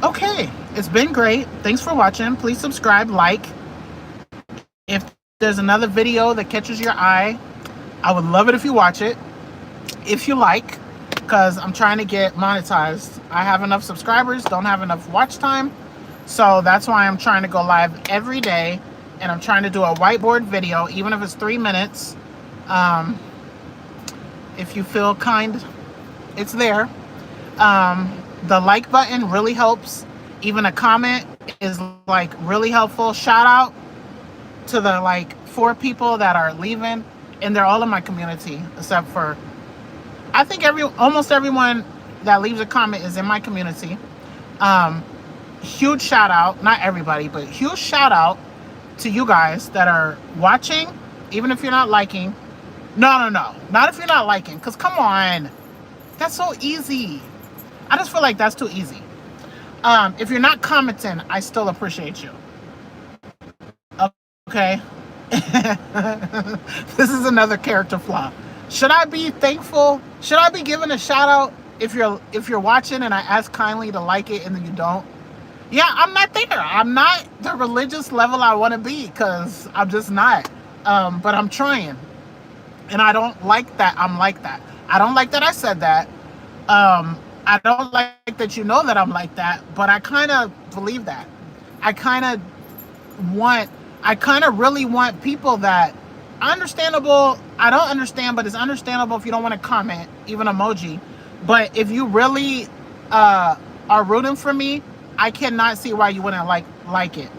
Okay. It's been great. Thanks for watching. Please subscribe, like. If there's another video that catches your eye, I would love it if you watch it. If you like, because I'm trying to get monetized. I have enough subscribers, don't have enough watch time. So that's why I'm trying to go live every day. And I'm trying to do a whiteboard video, even if it's 3 minutes. If you feel kind, it's there. The like button really helps. Even a comment is like really helpful. Shout out to the like 4 people that are leaving, and they're all in my community except for, I think almost everyone that leaves a comment is in my community. Huge shout out, not everybody, but huge shout out to you guys that are watching, even if you're not liking. No, not if you're not liking, because come on, that's so easy. I just feel like that's too easy. If you're not commenting, I still appreciate you. Okay. This is another character flaw. Should I be thankful? Should I be giving a shout out if you're watching and I ask kindly to like it and then you don't? Yeah, I'm not there. I'm not the religious level I want to be, because I'm just not. But I'm trying. And I don't like that I'm like that. I don't like that I said that. I don't like that you know that I'm like that, but I kind of believe that. I kind of really want people that, understandable, I don't understand, but it's understandable if you don't want to comment, even emoji. But if you really are rooting for me, I cannot see why you wouldn't like it,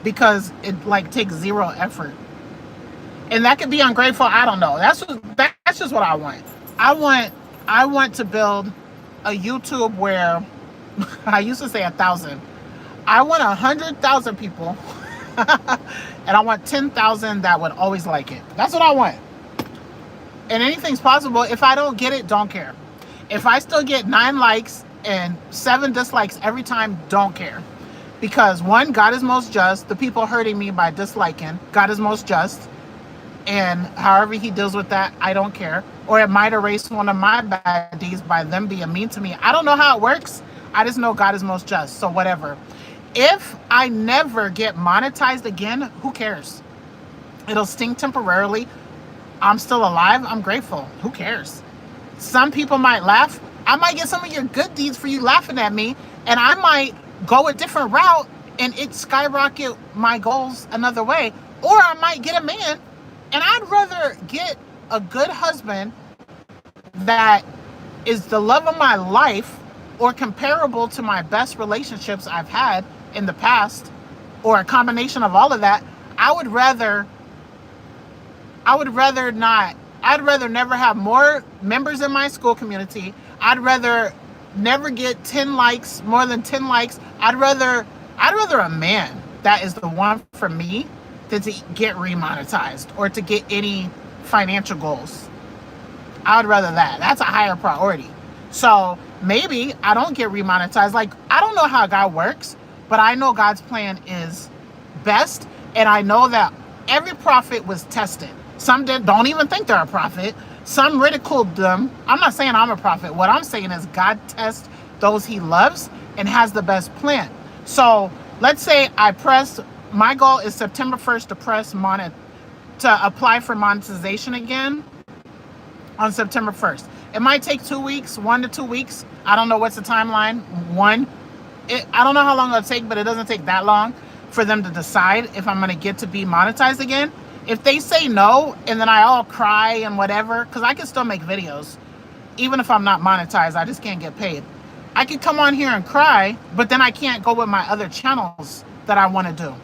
because it like takes 0 effort. And that could be ungrateful. I don't know. That's just what I want. I want to build a YouTube where I used to say 1,000. I want 100,000 people. And I want 10,000 that would always like it. That's what I want. And anything's possible. If I don't get it, don't care. If I still get 9 likes and 7 dislikes every time, don't care. Because 1, God is most just. The people hurting me by disliking, God is most just. And however he deals with that, I don't care. Or it might erase one of my bad deeds by them being mean to me. I don't know how it works. I just know God is most just. So whatever. If I never get monetized again, who cares? It'll sting temporarily. I'm still alive. I'm grateful. Who cares? Some people might laugh. I might get some of your good deeds for you laughing at me, and I might go a different route and it skyrocket my goals another way. Or I might get a man, and I'd rather get a good husband that is the love of my life or comparable to my best relationships I've had in the past, or a combination of all of that. I'd rather never have more members in my school community. I'd rather never get 10 likes, more than 10 likes. I'd rather a man that is the one for me than to get remonetized or to get any financial goals. I would rather that. That's a higher priority. So maybe I don't get remonetized. Like, I don't know how God works, but I know God's plan is best. And I know that every prophet was tested. Some don't even think they're a prophet. Some ridiculed them. I'm not saying I'm a prophet. What I'm saying is God tests those he loves and has the best plan. So let's say my goal is September 1st to apply for monetization again on September 1st. It might take 2 weeks, 1 to 2 weeks. I don't know what's the timeline. I don't know how long it'll take, but it doesn't take that long. for them to decide if I'm going to get to be monetized again. If they say no, and then I all cry and whatever, because I can still make videos. Even if I'm not monetized, I just can't get paid. I could come on here and cry, but then I can't go with my other channels that I want to do.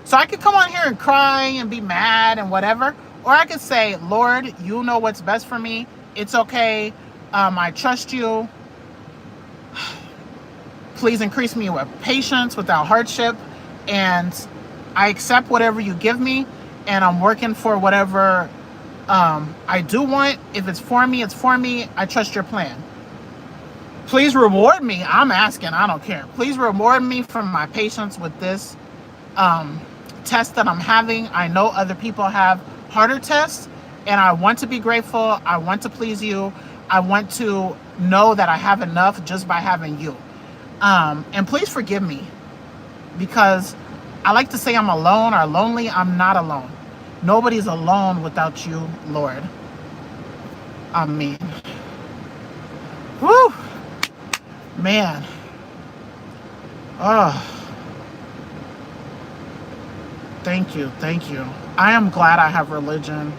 So I could come on here and cry and be mad and whatever. Or I could say, Lord, you know what's best for me. It's okay. I trust you. Please increase me with patience without hardship. And I accept whatever you give me. And I'm working for whatever I do want. If it's for me, it's for me. I trust your plan. Please reward me. I'm asking. I don't care. Please reward me for my patience with this test that I'm having. I know other people have harder tests, and I want to be grateful. I want to please you. I want to know that I have enough just by having you. And please forgive me, because I like to say I'm alone or lonely. I'm not alone. Nobody's alone without you, Lord. Amen. Woo! Man. Oh. Thank you. Thank you. I am glad I have religion.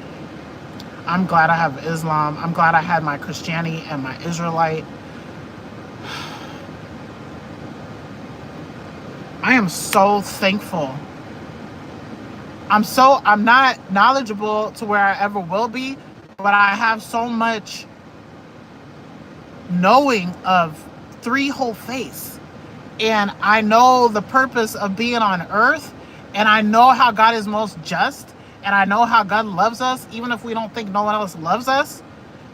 I'm glad I have Islam. I'm glad I had my Christianity and my Israelite. I am so thankful. I'm not knowledgeable to where I ever will be, but I have so much knowing of three whole faiths. And I know the purpose of being on earth, and I know how God is most just, and I know how God loves us, even if we don't think no one else loves us.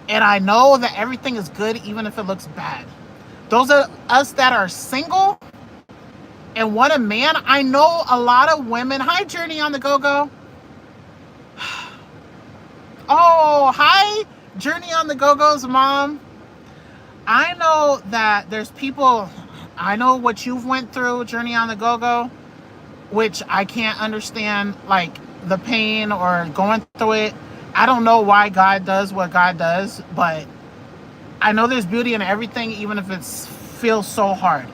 And I know that everything is good, even if it looks bad. Those are us that are single and want a man. I know a lot of women. Hi, Journey on the Go-Go. Oh, hi, Journey on the Go-Go's mom. I know that there's people, I know what you've went through, Journey on the Go-Go, which I can't understand, like, the pain or going through it. I don't know why God does what God does, but I know there's beauty in everything, even if it feels so hard.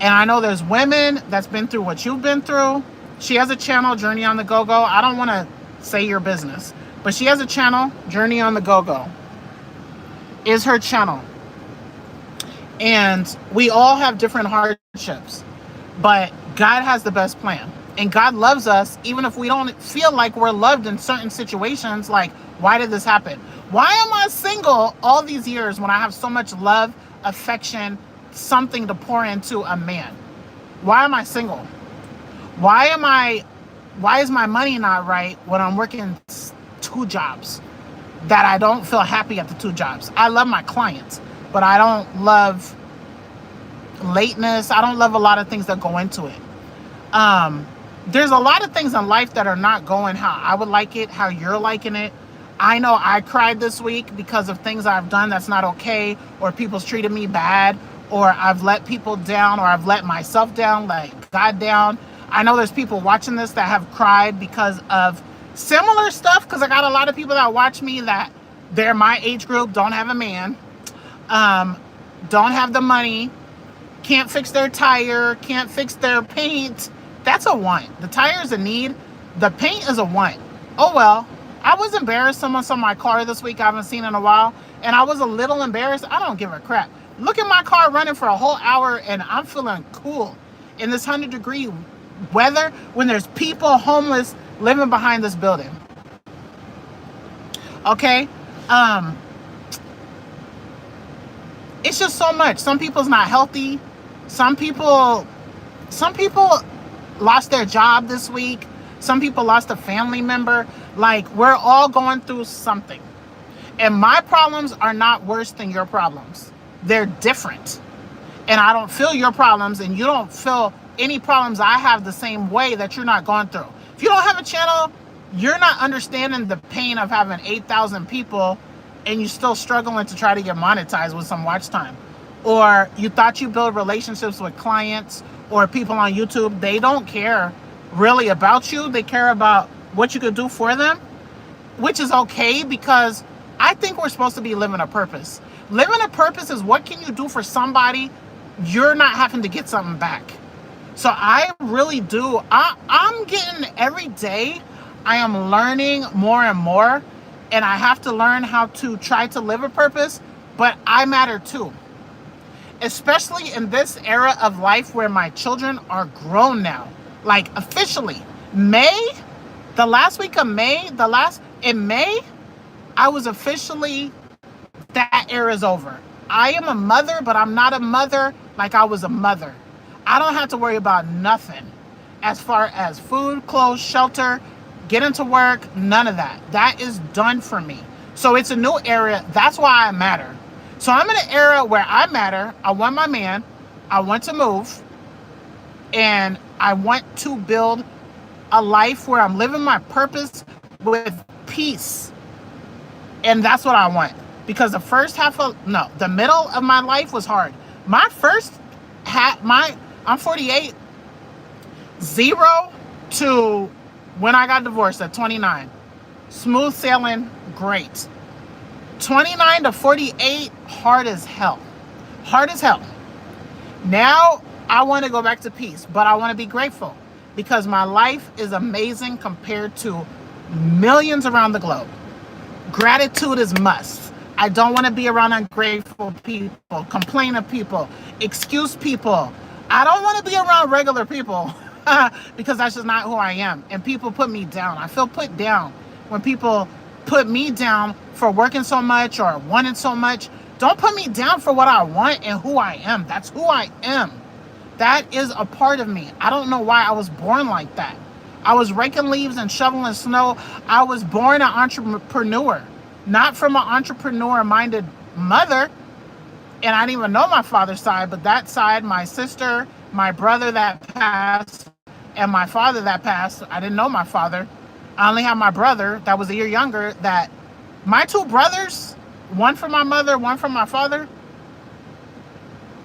And I know there's women that's been through what you've been through. She has a channel, Journey on the Go-Go. I don't want to say your business, but she has a channel, Journey on the Go-Go is her channel. And we all have different hardships, but God has the best plan. And God loves us, even if we don't feel like we're loved in certain situations. Like, why did this happen? Why am I single all these years when I have so much love, affection, something to pour into a man? Why am I single? Why is my money not right when I'm working 2 jobs that I don't feel happy at the 2 jobs? I love my clients, but I don't love lateness. I don't love a lot of things that go into it. There's a lot of things in life that are not going how I would like it, how you're liking it. I know I cried this week because of things I've done that's not okay, or people's treated me bad, or I've let people down, or I've let myself down, like God down. I know there's people watching this that have cried because of similar stuff, because I got a lot of people that watch me that they're my age group, don't have a man, don't have the money, can't fix their tire, can't fix their paint. That's a want. The tire is a need. The paint is a want. Oh, well, I was embarrassed. Someone saw my car this week I haven't seen in a while, and I was a little embarrassed. I don't give a crap. Look at my car running for a whole hour, and I'm feeling cool in this 100-degree weather when there's people homeless living behind this building. Okay? It's just so much. Some people's not healthy. Some people lost their job this week. Some people lost a family member. Like, we're all going through something. And my problems are not worse than your problems. They're different. And I don't feel your problems, and you don't feel any problems I have the same way that you're not going through. If you don't have a channel, you're not understanding the pain of having 8,000 people and you still struggling to try to get monetized with some watch time. Or you thought you build relationships with clients or people on YouTube. They don't care really about you. They care about what you could do for them, which is okay, because I think we're supposed to be living a purpose. Living a purpose is what can you do for somebody you're not having to get something back. So I really do. I'm getting every day, I am learning more and more, and I have to learn how to try to live a purpose, but I matter too. Especially in this era of life where my children are grown now. Like officially. May, the last week of May, in May, I was officially, that era is over. I am a mother, but I'm not a mother like I was a mother. I don't have to worry about nothing as far as food, clothes, shelter, getting to work, none of that. That is done for me. So it's a new era. That's why I matter. So I'm in an era where I matter. I want my man. I want to move. And I want to build a life where I'm living my purpose with peace. And that's what I want. Because the middle of my life was hard. I'm 48, 0 to when I got divorced at 29. Smooth sailing, great. 29 to 48, hard as hell. Hard as hell. Now I want to go back to peace, but I want to be grateful because my life is amazing compared to millions around the globe. Gratitude is must. I don't want to be around ungrateful people, complaining people, excuse people. I don't want to be around regular people because that's just not who I am. And people put me down. I feel put down when people put me down for working so much or wanting so much. Don't put me down for what I want and who I am. That's who I am. That is a part of me. I don't know why I was born like that. I was raking leaves and shoveling snow. I was born an entrepreneur, not from an entrepreneur-minded mother. And I didn't even know my father's side, but that side, my sister, my brother that passed, and my father that passed, I didn't know my father. I only had my brother that was a year younger. That my two brothers, one from my mother, one from my father,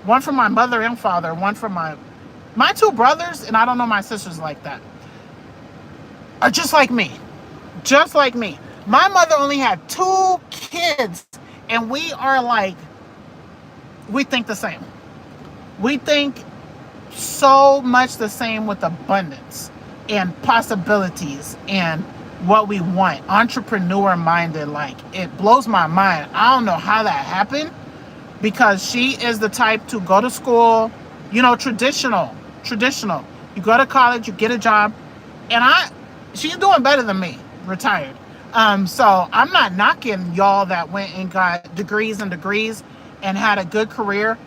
one from my mother and father, one from my two brothers, and I don't know my sisters like that, are just like me. Just like me. My mother only had 2 kids, and we think the same. We think so much the same with abundance and possibilities and what we want. Entrepreneur minded, it blows my mind. I don't know how that happened because she is the type to go to school, traditional. You go to college, you get a job, and she's doing better than me, retired. So I'm not knocking y'all that went and got degrees and degrees and had a good career.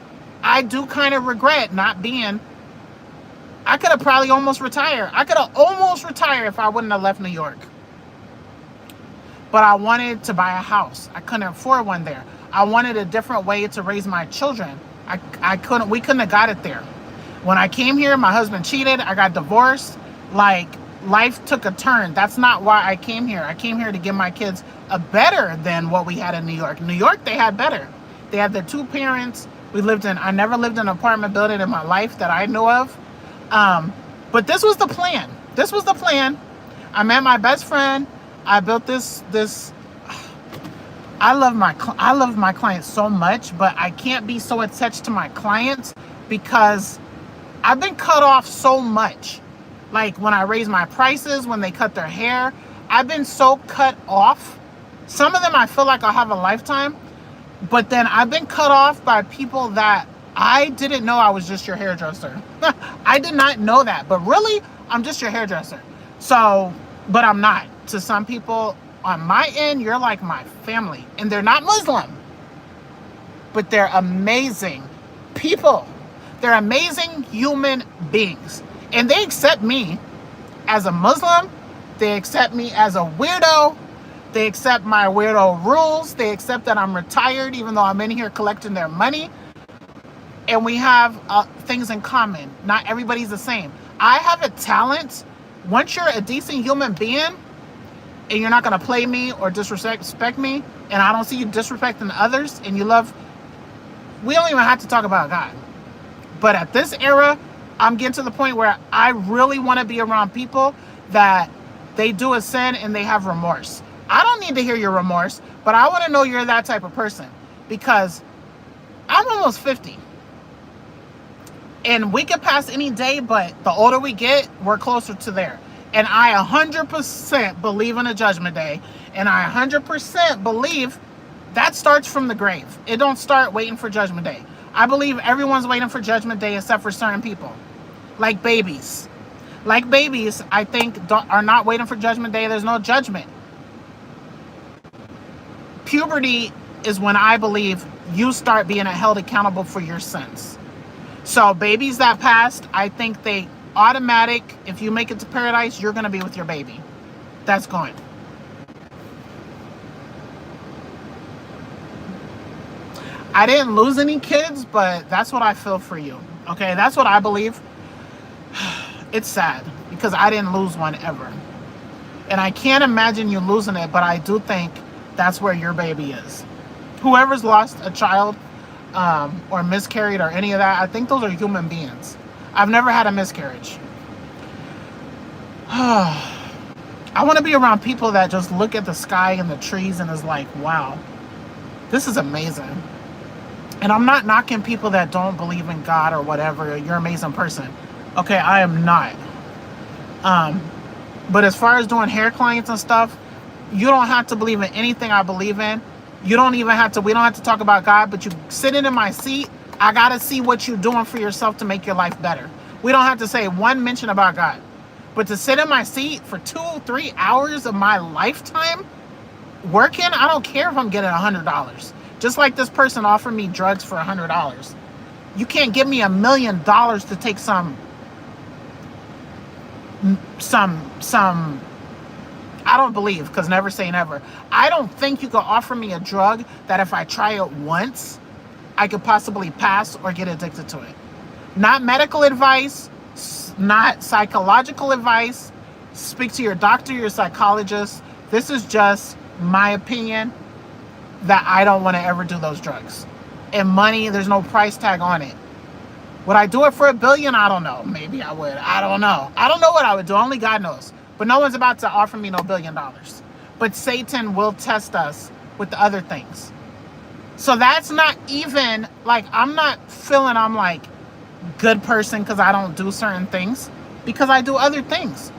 I do kind of regret not being. I could have probably almost retired. I could have almost retired if I wouldn't have left New York. But I wanted to buy a house. I couldn't afford one there. I wanted a different way to raise my children. We couldn't have got it there. When I came here, my husband cheated. I got divorced. Life took a turn. That's not why I came here. I came here to give my kids a better than what we had in New York. New York, they had better. They had their 2 parents. I never lived in an apartment building in my life that I knew of. But this was the plan. This was the plan. I met my best friend. I built this. I love my clients so much, but I can't be so attached to my clients because I've been cut off so much. Like when I raise my prices, when they cut their hair, I've been so cut off. Some of them I feel like I'll have a lifetime, but then I've been cut off by people that I didn't know I was just your hairdresser. I did not know that, but really, I'm just your hairdresser. So, but I'm not. To some people on my end, you're like my family, and they're not Muslim, but they're amazing people. They're amazing human beings. And they accept me as a Muslim. They accept me as a weirdo. They accept my weirdo rules. They accept that I'm retired, even though I'm in here collecting their money. And we have things in common. Not everybody's the same. I have a talent. Once you're a decent human being, and you're not going to play me or disrespect me, and I don't see you disrespecting others, and we don't even have to talk about God. But at this era, I'm getting to the point where I really want to be around people that they do a sin and they have remorse. I don't need to hear your remorse, but I want to know you're that type of person because I'm almost 50. And we could pass any day, but the older we get, we're closer to there. And I 100% believe in a judgment day. And I 100% believe that starts from the grave. It don't start waiting for judgment day. I believe everyone's waiting for judgment day except for certain people. Like babies. Like babies, I think, are not waiting for judgment day. There's no judgment. Puberty is when I believe you start being held accountable for your sins. So babies that passed, I think they automatic, if you make it to paradise, you're going to be with your baby. That's going. I didn't lose any kids, but that's what I feel for you. Okay, that's what I believe. It's sad because I didn't lose one ever. And I can't imagine you losing it, but I do think that's where your baby is. Whoever's lost a child or miscarried or any of that, I think those are human beings. I've never had a miscarriage. I want to be around people that just look at the sky and the trees and is like, wow, this is amazing. And I'm not knocking people that don't believe in God or whatever. You're an amazing person. Okay, I am not. But as far as doing hair clients and stuff, you don't have to believe in anything I believe in. You don't even have to, we don't have to talk about God, but you sitting in my seat, I got to see what you're doing for yourself to make your life better. We don't have to say one mention about God. But to sit in my seat for 2-3 hours of my lifetime working, I don't care if I'm getting $100. Just like this person offered me drugs for $100. You can't give me $1 million to take some, I don't believe, because never say never. I don't think you could offer me a drug that if I try it once, I could possibly pass or get addicted to it. Not medical advice, not psychological advice. Speak to your doctor, your psychologist. This is just my opinion that I don't want to ever do those drugs. And money, there's no price tag on it. Would I do it for $1 billion? I don't know. Maybe I would. I don't know. I don't know what I would do. Only God knows. But no one's about to offer me no $1 billion. But Satan will test us with the other things. So that's not even, like, I'm not feeling I'm like good person because I don't do certain things. Because I do other things.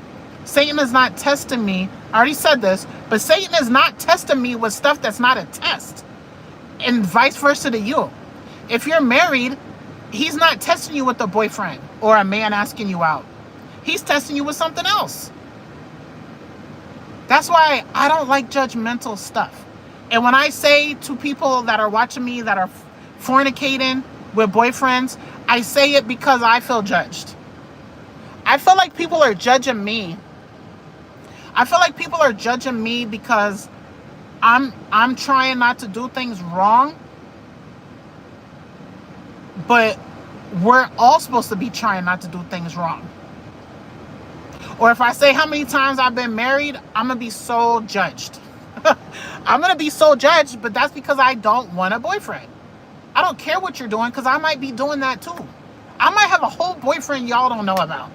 Satan is not testing me. I already said this. But Satan is not testing me with stuff that's not a test. And vice versa to you. If you're married, he's not testing you with a boyfriend or a man asking you out. He's testing you with something else. That's why I don't like judgmental stuff. And when I say to people that are watching me that are fornicating with boyfriends, I say it because I feel judged. I feel like people are judging me. I feel like people are judging me because I'm trying not to do things wrong. But we're all supposed to be trying not to do things wrong. Or if I say how many times I've been married, I'm going to be so judged. I'm going to be so judged, but that's because I don't want a boyfriend. I don't care what you're doing because I might be doing that too. I might have a whole boyfriend y'all don't know about.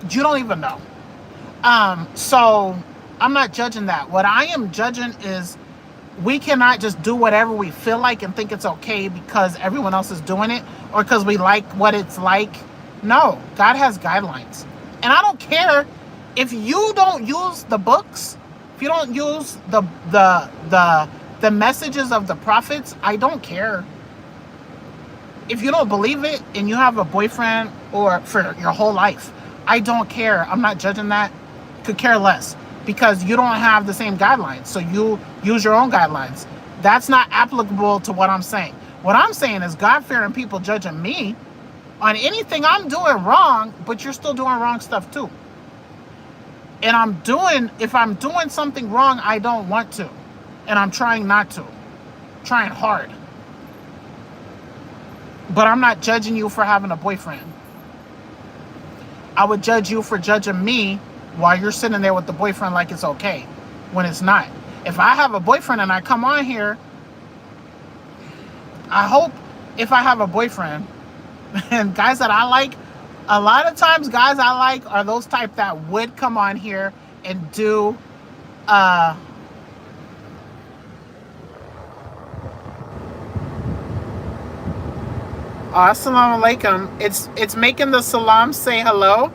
You don't even know. So I'm not judging that. What I am judging is we cannot just do whatever we feel like and think it's okay because everyone else is doing it or because we like what it's like. No, God has guidelines. And I don't care if you don't use the books, if you don't use the messages of the prophets, I don't care. If you don't believe it and you have a boyfriend or for your whole life, I don't care. I'm not judging that. Could care less because you don't have the same guidelines. So you use your own guidelines. That's not applicable to what I'm saying. What I'm saying is God-fearing people judging me on anything I'm doing wrong, but you're still doing wrong stuff too. And if I'm doing something wrong, I don't want to. And I'm trying not to. Trying hard. But I'm not judging you for having a boyfriend. I would judge you for judging me while you're sitting there with the boyfriend like it's okay, when it's not. If I have a boyfriend and I come on here, I hope if I have a boyfriend, and guys that I like, a lot of times guys I like are those type that would come on here and do Assalamu alaikum. It's making the salam say hello.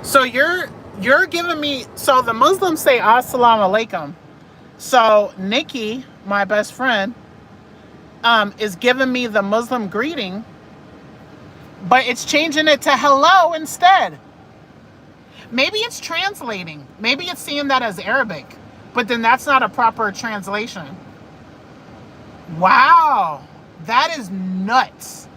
So you're giving me, so the Muslims say assalamu alaikum. So Nikki, my best friend, is giving me the Muslim greeting, but it's changing it to hello instead. Maybe it's translating. Maybe it's seeing that as Arabic, but then that's not a proper translation. Wow, that is nuts.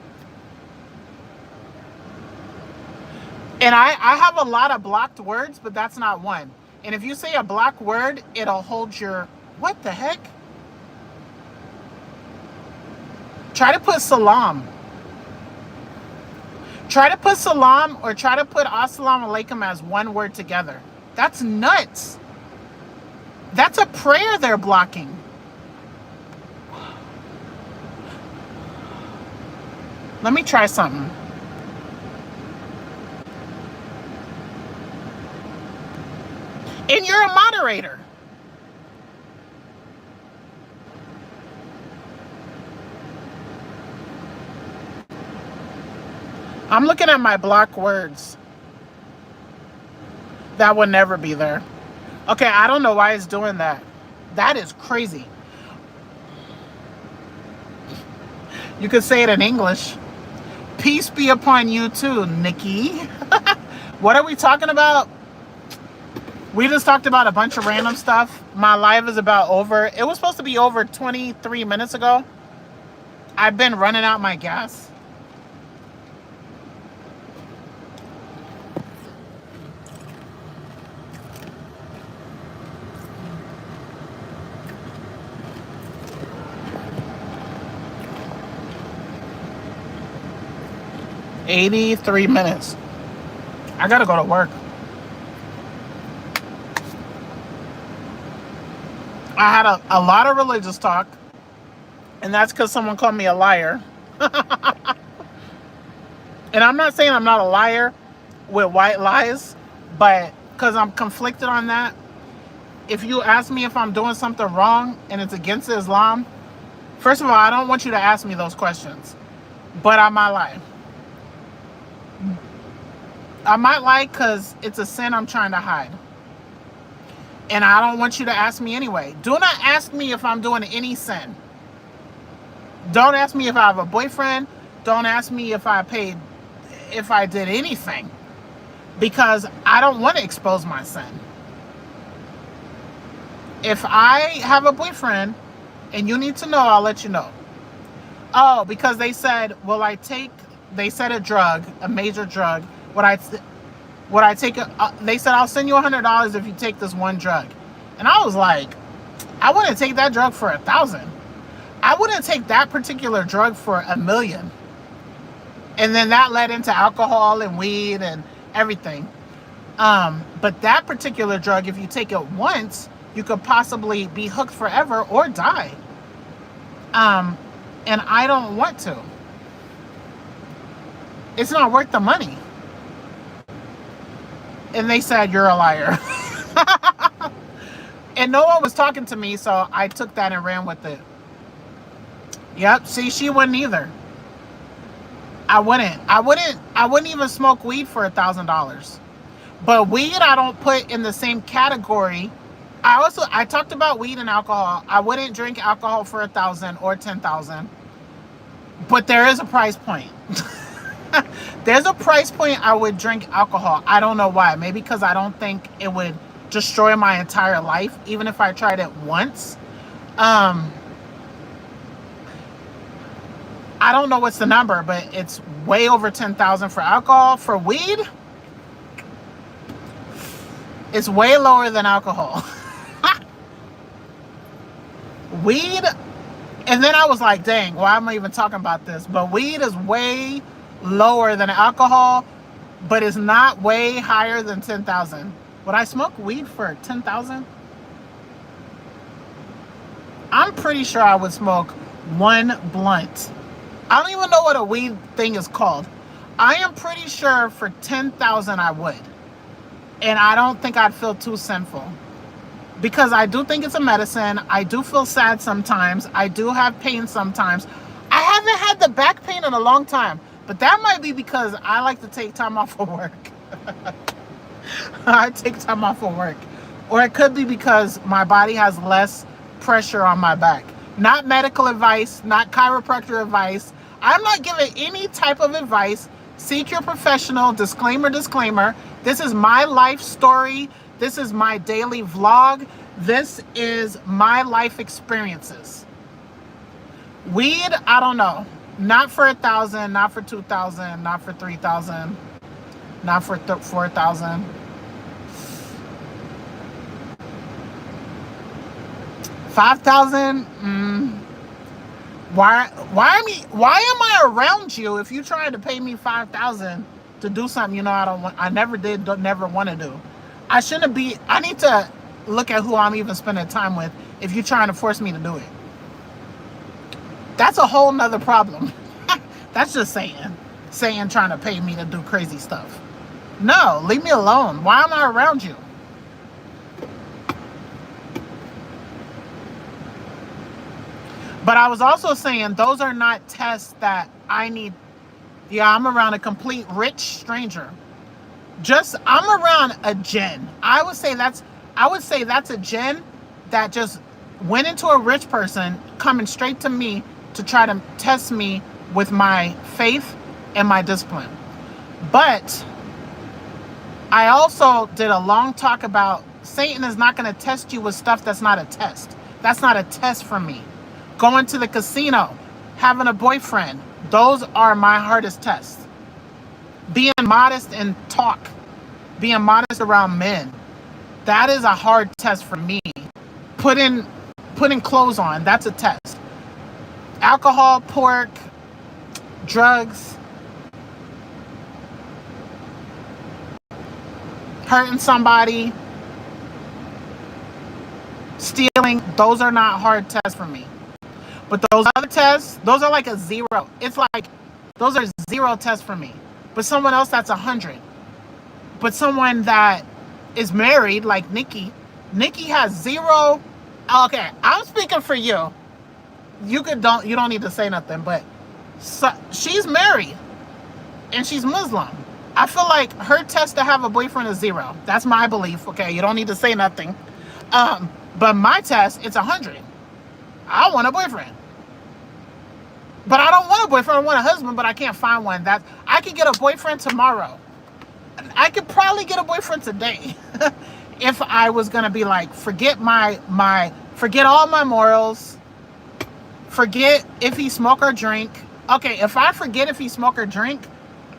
And I have a lot of blocked words, but that's not one. And if you say a blocked word, it'll hold your, what the heck? Try to put salam. Try to put salam or try to put assalamu alaikum as one word together. That's nuts. That's a prayer they're blocking. Let me try something. And you're a moderator. I'm looking at my block words. That would never be there. Okay, I don't know why it's doing that. That is crazy. You could say it in English. Peace be upon you too, Nikki. What are we talking about? We just talked about a bunch of random stuff. My live is about over. It was supposed to be over 23 minutes ago. I've been running out my gas. $83 minutes. I gotta go to work. I had a lot of religious talk, and that's because someone called me a liar. And I'm not saying I'm not a liar with white lies, but because I'm conflicted on that. If you ask me if I'm doing something wrong and it's against Islam, first of all, I don't want you to ask me those questions, but I might lie. I might lie because it's a sin I'm trying to hide. And I don't want you to ask me anyway. Do not ask me if I'm doing any sin. Don't ask me if I have a boyfriend. Don't ask me if I did anything. Because I don't want to expose my sin. If I have a boyfriend and you need to know, I'll let you know. Oh, because they said, they said a drug, a major drug. They said, I'll send you $100 if you take this one drug. And I was like, I wouldn't take that drug for $1,000. I wouldn't take that particular drug for $1 million. And then that led into alcohol and weed and everything. But that particular drug, if you take it once, you could possibly be hooked forever or die. And I don't want to. It's not worth the money. And they said, you're a liar. And no one was talking to me, so I took that and ran with it. Yep, see, she wouldn't either. I wouldn't even smoke weed for $1,000. But weed I don't put in the same category. I talked about weed and alcohol. I wouldn't drink alcohol for $1,000 or $10,000. But there is a price point. There's a price point I would drink alcohol. I don't know why. Maybe because I don't think it would destroy my entire life, even if I tried it once. I don't know what's the number, but it's way over 10,000 for alcohol. For weed, it's way lower than alcohol. Weed, and then I was like, dang, why am I even talking about this? But weed is way lower than alcohol, but it's not way higher than 10,000. Would I smoke weed for 10,000? I'm pretty sure I would smoke one blunt. I don't even know what a weed thing is called. I am pretty sure for 10,000 I would. And I don't think I'd feel too sinful. because I do think it's a medicine. I do feel sad sometimes. I do have pain sometimes. I haven't had the back pain in a long time, but that might be because I like to take time off of work. I take time off of work. Or it could be because my body has less pressure on my back. Not medical advice, not chiropractor advice. I'm not giving any type of advice. Seek your professional. Disclaimer, disclaimer. This is my life story. This is my daily vlog. This is my life experiences. Weed, I don't know. Not for 1,000, not for 2,000, not for 3,000, not for 4,000. 5,000. Why am I around you if you trying to pay me 5,000 to do something I never did, never want to do? I need to look at who I'm even spending time with if you're trying to force me to do it. That's a whole nother problem. That's just Satan trying to pay me to do crazy stuff. No, leave me alone. Why am I around you? But I was also saying those are not tests that I need. Yeah, I'm around a complete rich stranger. I'm around a gen. I would say that's a gen that just went into a rich person coming straight to me to try to test me with my faith and my discipline. But I also did a long talk about Satan is not going to test you with stuff that's not a test. That's not a test for me. Going to the casino, having a boyfriend, those are my hardest tests. Being modest and talk, being modest around men, that is a hard test for me. Putting clothes on, that's a test. Alcohol, pork, drugs, hurting somebody, stealing, those are not hard tests for me. But those other tests, those are like a 0. It's like, those are 0 tests for me. But someone else, that's 100. But someone that is married, like Nikki has 0. Okay, I'm speaking for you. You don't need to say nothing, but she's married and she's Muslim. I feel like her test to have a boyfriend is 0. That's my belief. Okay, you don't need to say nothing. But my test, it's 100. I want a boyfriend. But I don't want a boyfriend. I want a husband, but I can't find one. I could get a boyfriend tomorrow. I could probably get a boyfriend today. If I was going to be like, forget all my morals. Forget if he smoke or drink. Okay, if I forget if he smoke or drink,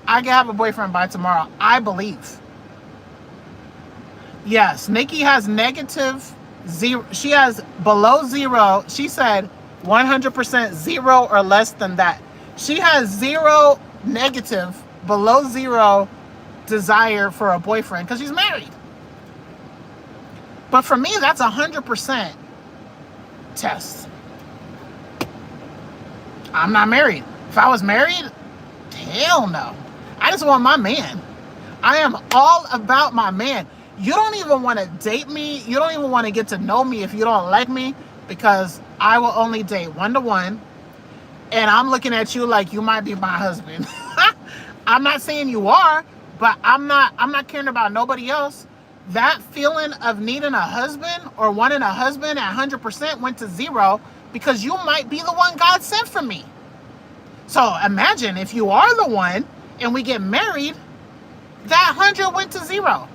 I can have a boyfriend by tomorrow. I believe. Yes, Nikki has negative 0. She has below 0. She said 100% 0 or less than that. She has 0 negative, below 0 desire for a boyfriend because she's married. But for me, that's 100% test. I'm not married. If I was married, hell no. I just want my man. I am all about my man. You don't even want to date me. You don't even want to get to know me if you don't like me, because I will only date 1-to-1. And I'm looking at you like you might be my husband. I'm not saying you are, but I'm not caring about nobody else. That feeling of needing a husband or wanting a husband at 100% went to 0 because you might be the one God sent for me. So imagine if you are the one and we get married, that 100 went to 0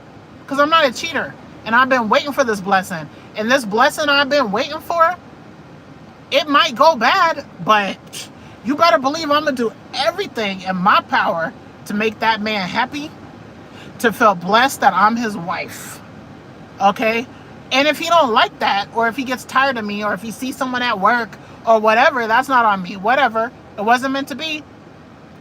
because I'm not a cheater and I've been waiting for this blessing. And this blessing I've been waiting for, it might go bad, but you better believe I'm going to do everything in my power to make that man happy, to feel blessed that I'm his wife. Okay? And if he don't like that, or if he gets tired of me, or if he sees someone at work or whatever, that's not on me. Whatever. It wasn't meant to be.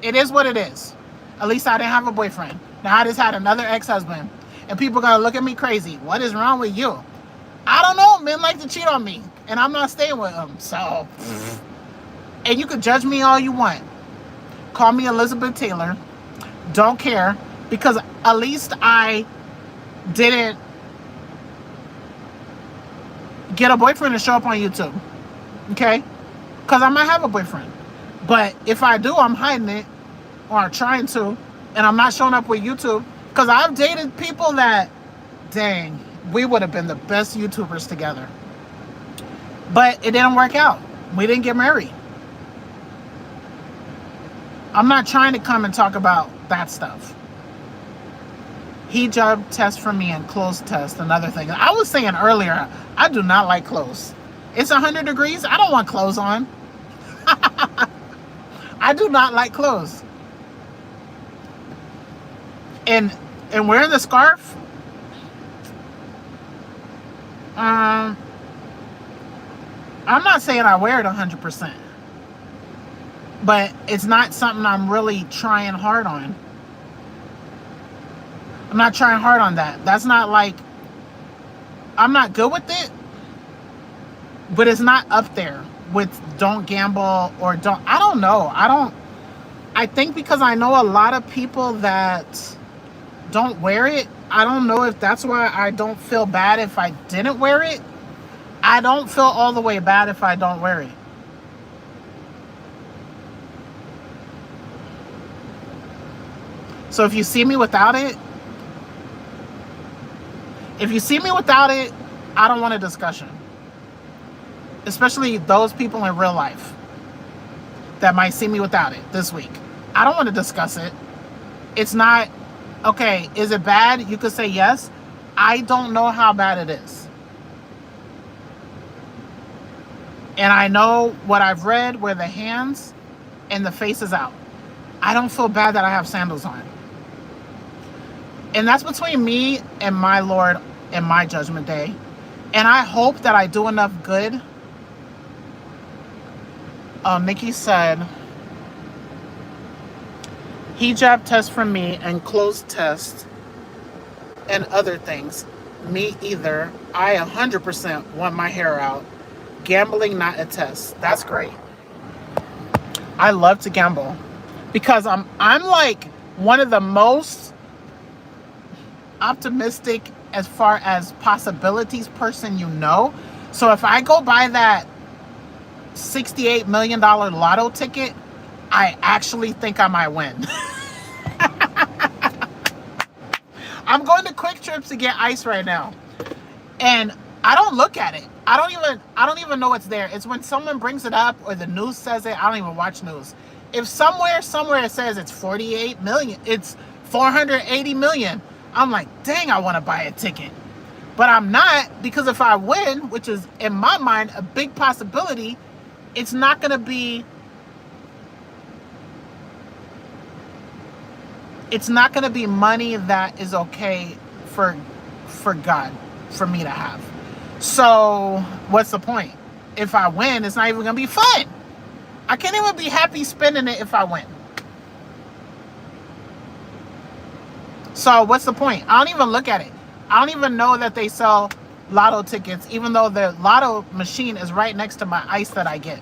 It is what it is. At least I didn't have a boyfriend. Now I just had another ex-husband. And people are going to look at me crazy. What is wrong with you? I don't know. Men like to cheat on me. And I'm not staying with them. So. And you can judge me all you want. Call me Elizabeth Taylor. Don't care. Because at least I didn't get a boyfriend to show up on YouTube. Okay? Because I might have a boyfriend. But if I do, I'm hiding it, or trying to, and I'm not showing up with YouTube. Because I've dated people that, dang, we would have been the best YouTubers together. But it didn't work out. We didn't get married. I'm not trying to come and talk about that stuff. Hijab test for me and clothes test, another thing. I was saying earlier, I do not like clothes. It's 100 degrees. I don't want clothes on. I do not like clothes. And wearing the scarf, I'm not saying I wear it 100%, but it's not something I'm really trying hard on. I'm not trying hard on that. That's not like, I'm not good with it, but it's not up there with don't gamble or don't, I don't know. I think because I know a lot of people that don't wear it, I don't know if that's why I don't feel bad if I didn't wear it. I don't feel all the way bad if I don't wear it. So if you see me without it, I don't want a discussion. Especially those people in real life that might see me without it this week. I don't want to discuss it. It's not, okay, is it bad? You could say yes. I don't know how bad it is. And I know what I've read where the hands and the face is out. I don't feel bad that I have sandals on. And that's between me and my Lord and my judgment day. And I hope that I do enough good. Nikki said, hijab test for me and clothes test and other things. Me either. I 100% want my hair out. Gambling, not a test. That's great. I love to gamble because I'm like one of the most optimistic as far as possibilities person, you know. So if I go buy that $68 million lotto ticket, I actually think I might win. I'm going to Quick Trips to get ice right now, and I don't look at it. I don't even know it's there. It's when someone brings it up or the news says it. I don't even watch news. If somewhere it says it's 48 million, it's 480 million, I'm like, dang, I want to buy a ticket. But I'm not, because if I win, which is in my mind a big possibility, it's not going to be money that is okay for God for me to have. So what's the point? If I win, it's not even going to be fun. I can't even be happy spending it if I win. So what's the point? I don't even look at it. I don't even know that they sell lotto tickets, even though the lotto machine is right next to my ice that I get.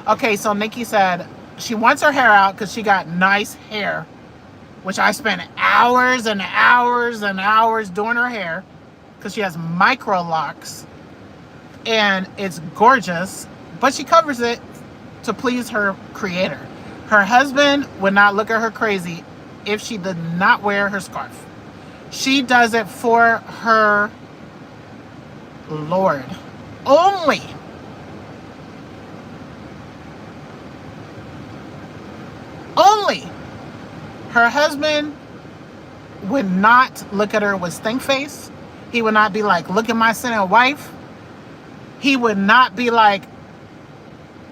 Okay, so Nikki said she wants her hair out because she got nice hair, which I spent hours and hours and hours doing her hair because she has micro locks and it's gorgeous, but she covers it to please her creator. Her husband would not look at her crazy if she did not wear her scarf. She does it for her Lord only. Only. Her husband would not look at her with stink face. He would not be like, look at my sinning wife. He would not be like,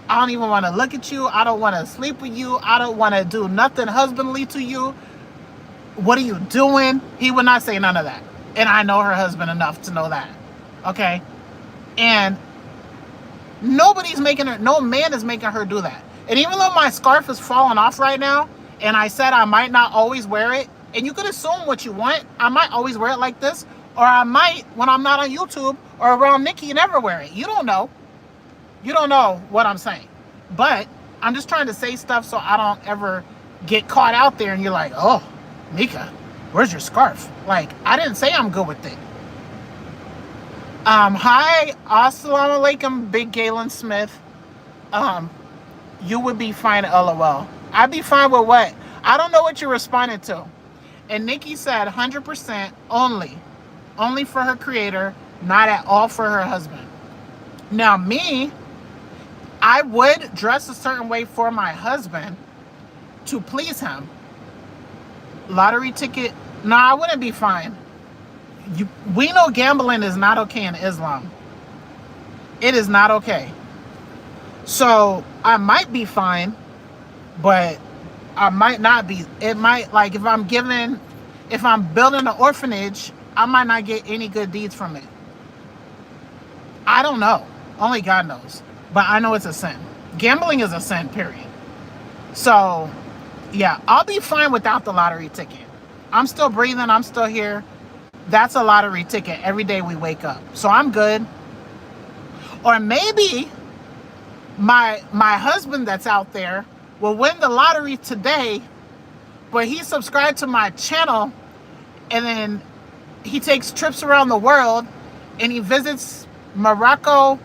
I don't even want to look at you. I don't want to sleep with you. I don't want to do nothing husbandly to you. What are you doing? He would not say none of that. And I know her husband enough to know that. Okay? And no man is making her do that. And even though my scarf is falling off right now, and I said I might not always wear it, and you could assume what you want. I might always wear it like this, or I might, when I'm not on YouTube or around Nikki, never wear it. You don't know. You don't know what I'm saying. But I'm just trying to say stuff so I don't ever get caught out there and you're like, oh, Mieka, where's your scarf? Like, I didn't say I'm good with it. Hi, assalamu alaikum, Big Galen Smith. Um, you would be fine, LOL. I'd be fine with what? I don't know what you responded to. And Nikki said 100% only. Only for her creator, not at all for her husband. Now, me, I would dress a certain way for my husband to please him. Lottery ticket, no, I wouldn't be fine. We know gambling is not okay in Islam. It is not okay. So I might be fine, but I might not be. It might, like, if I'm building an orphanage, I might not get any good deeds from it. I don't know. Only God knows. But I know it's a sin. Gambling is a sin, period. So, yeah, I'll be fine without the lottery ticket. I'm still breathing. I'm still here. That's a lottery ticket every day we wake up. So I'm good. Or maybe my husband that's out there will win the lottery today, but he subscribed to my channel, and then he takes trips around the world, and he visits Morocco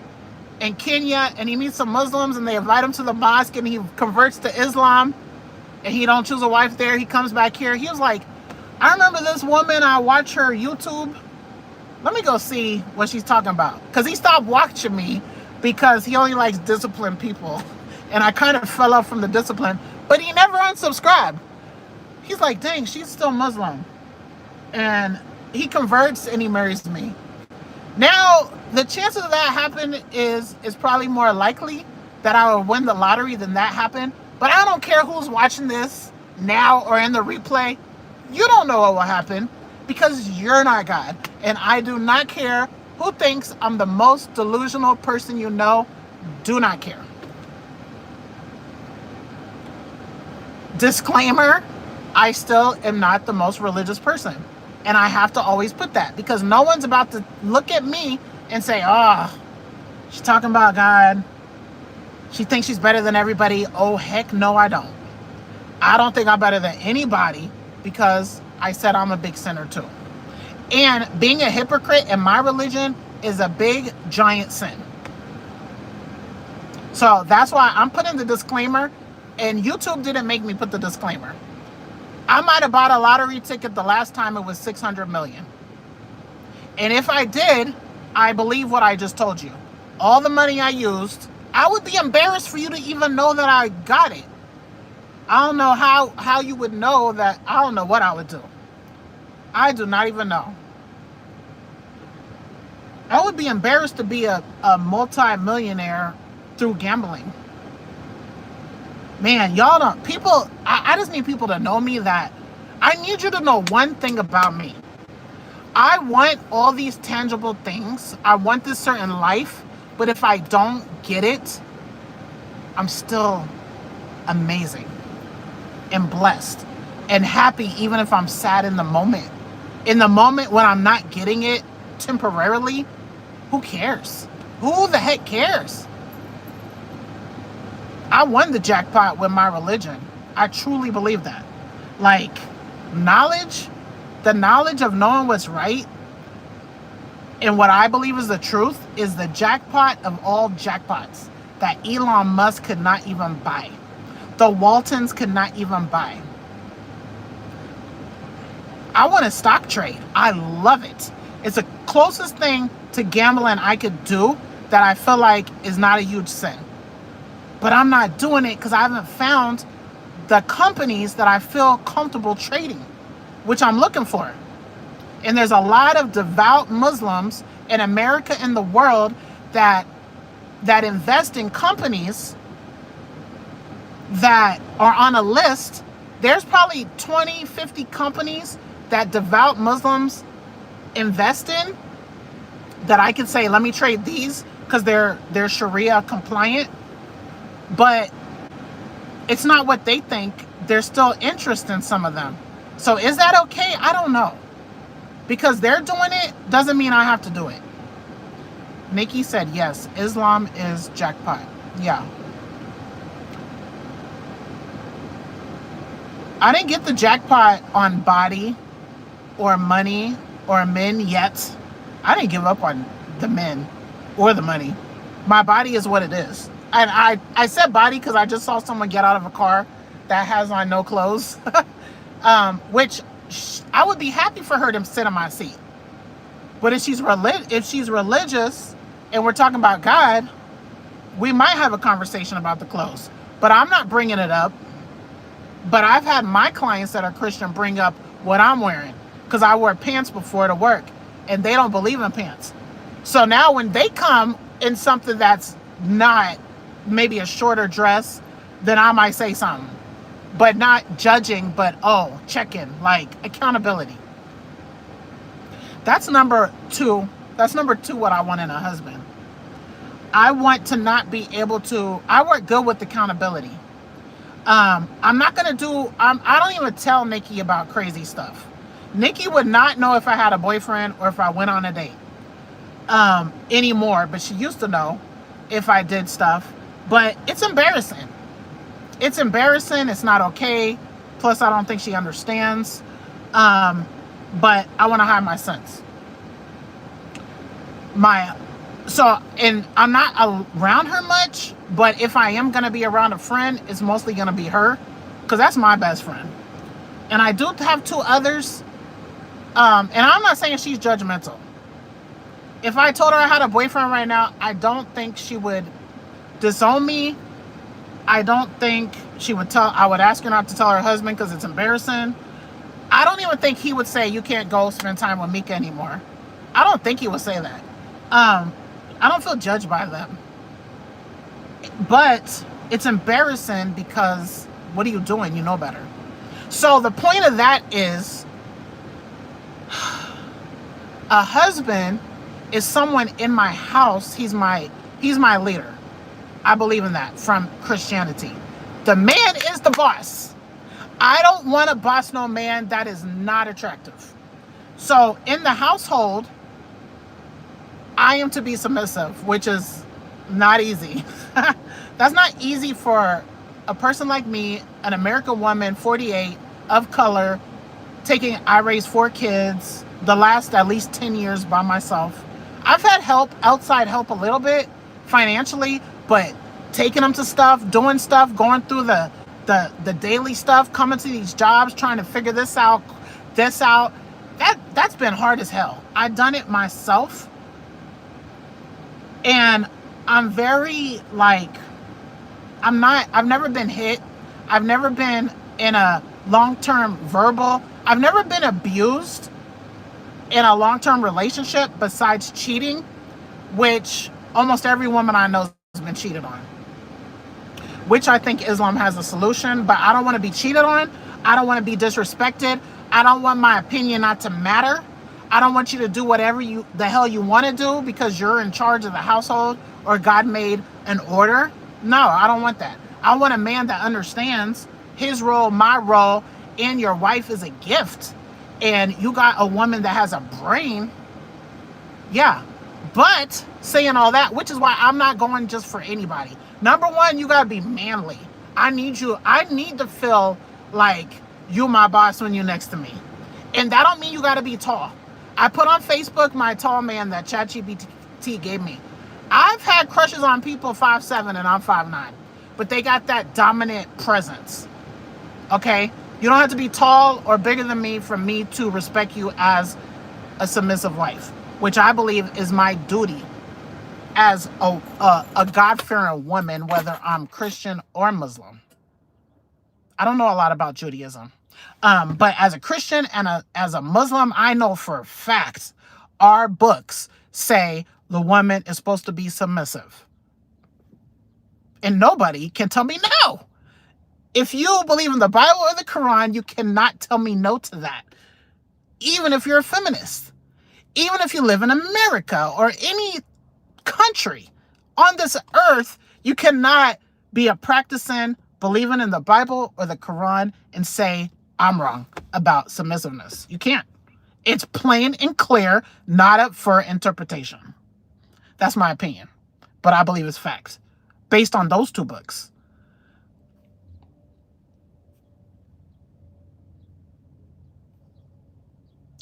and Kenya, and he meets some Muslims, and they invite him to the mosque, and he converts to Islam, and he don't choose a wife there. He comes back here. He was like, I remember this woman, I watch her YouTube. Let me go see what she's talking about. Because he stopped watching me because he only likes disciplined people. And I kind of fell off from the discipline. But he never unsubscribed. He's like, dang, she's still Muslim. And he converts and he marries me. Now, the chances of that happen is probably more likely that I will win the lottery than that happen. But I don't care who's watching this now or in the replay. You don't know what will happen because you're not God. And I do not care who thinks I'm the most delusional person you know. Do not care. Disclaimer, I still am not the most religious person. And I have to always put that because no one's about to look at me and say, oh, she's talking about God. She thinks she's better than everybody. Oh, heck no, I don't. I don't think I'm better than anybody because I said I'm a big sinner too. And being a hypocrite in my religion is a big, giant sin. So that's why I'm putting the disclaimer, and YouTube didn't make me put the disclaimer. I might have bought a lottery ticket the last time it was 600 million. And if I did, I believe what I just told you. All the money I used, I would be embarrassed for you to even know that I got it. I don't know how you would know that. I don't know what I would do. I do not even know. I would be embarrassed to be a multi-millionaire through gambling. Man, y'all don't, people, I just need people to know me that I need you to know one thing about me. I want all these tangible things. I want this certain life, but if I don't get it, I'm still amazing and blessed and happy, even if I'm sad in the moment. In the moment when I'm not getting it temporarily, who cares? Who the heck cares? I won the jackpot with my religion. I truly believe that. Like, knowledge, the knowledge of knowing what's right and what I believe is the truth is the jackpot of all jackpots that Elon Musk could not even buy. The Waltons could not even buy. I want a stock trade. I love it. It's the closest thing to gambling I could do that I feel like is not a huge sin. But I'm not doing it because I haven't found the companies that I feel comfortable trading, which I'm looking for. And there's a lot of devout Muslims in America and the world that invest in companies that are on a list. There's probably 20, 50 companies that devout Muslims invest in that I could say, let me trade these because they're Sharia compliant. But it's not what they think. There's still interest in some of them. So is that okay? I don't know. Because they're doing it doesn't mean I have to do it. Nikki said, yes, Islam is jackpot. Yeah. I didn't get the jackpot on body or money or men yet. I didn't give up on the men or the money. My body is what it is. And I said body because I just saw someone get out of a car that has on no clothes, which I would be happy for her to sit in my seat. But if she's religious and we're talking about God, we might have a conversation about the clothes. But I'm not bringing it up. But I've had my clients that are Christian bring up what I'm wearing because I wear pants before to work and they don't believe in pants. So now when they come in something that's not maybe a shorter dress, then I might say something. But not judging, but check in, like accountability. That's number two. That's number two, what I want in a husband. I want to not be able to, I work good with accountability. I'm not going to do, I don't even tell Nikki about crazy stuff. Nikki would not know if I had a boyfriend or if I went on a date anymore, but she used to know if I did stuff. But it's embarrassing. It's embarrassing. It's not okay. Plus, I don't think she understands. But I want to hide my sense. And I'm not around her much, but if I am going to be around a friend, it's mostly going to be her because that's my best friend. And I do have two others. And I'm not saying she's judgmental. If I told her I had a boyfriend right now, I don't think she would disown me. I don't think I would ask her not to tell her husband because it's embarrassing. I don't even think he would say, you can't go spend time with Mieka anymore. I don't think he would say that. I don't feel judged by them. But it's embarrassing because what are you doing? You know better. So the point of that is a husband is someone in my house. He's my leader. I believe in that from Christianity. The man is the boss. I don't want to boss no man that is not attractive. So in the household, I am to be submissive, which is not easy. That's not easy for a person like me, an American woman, 48, of color, I raised 4 kids, the last at least 10 years by myself. I've had help, outside help a little bit, financially, but taking them to stuff, doing stuff, going through the daily stuff, coming to these jobs, trying to figure this out, that's been hard as hell. I've done it myself. And I'm very I've never been hit. I've never been in a long-term verbal. I've never been abused in a long-term relationship besides cheating, which almost every woman I know has been cheated on, which I think Islam has a solution, but I don't want to be cheated on. I don't want to be disrespected. I don't want my opinion not to matter. I don't want you to do whatever the hell you want to do because you're in charge of the household or God made an order. No, I don't want that. I want a man that understands his role, my role, and your wife is a gift. And you got a woman that has a brain. Yeah. But saying all that, which is why I'm not going just for anybody. Number one, you got to be manly. I need to feel like you my boss when you're next to me. And that don't mean you got to be tall. I put on Facebook my tall man that ChatGPT gave me. I've had crushes on people 5'7" and I'm 5'9", but they got that dominant presence. Okay? You don't have to be tall or bigger than me for me to respect you as a submissive wife, which I believe is my duty as a God-fearing woman, whether I'm Christian or Muslim. I don't know a lot about Judaism. But as a Christian and as a Muslim, I know for a fact our books say the woman is supposed to be submissive. And nobody can tell me no. If you believe in the Bible or the Quran, you cannot tell me no to that. Even if you're a feminist. Even if you live in America or any country on this earth, you cannot be a practicing, believing in the Bible or the Quran and say, I'm wrong about submissiveness. You can't. It's plain and clear, not up for interpretation. That's my opinion. But I believe it's facts based on those 2 books.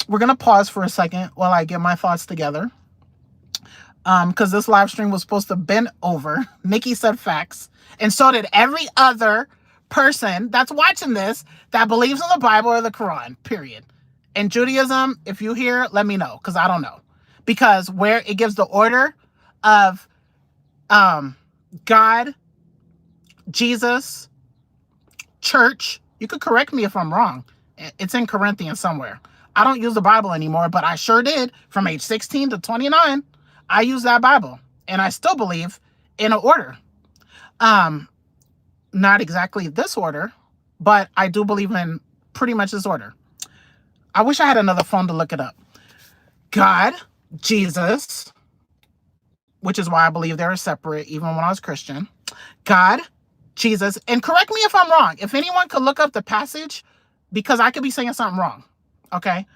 We're going to pause for a second while I get my thoughts together. because this live stream was supposed to bend over. Nikki said facts. And so did every other person that's watching this that believes in the Bible or the Quran, period. In Judaism, if you hear, let me know, because I don't know. Because where it gives the order of God, Jesus, church, you could correct me if I'm wrong. It's in Corinthians somewhere. I don't use the Bible anymore, but I sure did from age 16 to 29. I use that Bible, and I still believe in an order. Not exactly this order, but I do believe in pretty much this order. I wish I had another phone to look it up. God, Jesus, which is why I believe they're separate even when I was Christian. God, Jesus, and correct me if I'm wrong. If anyone could look up the passage, because I could be saying something wrong, okay?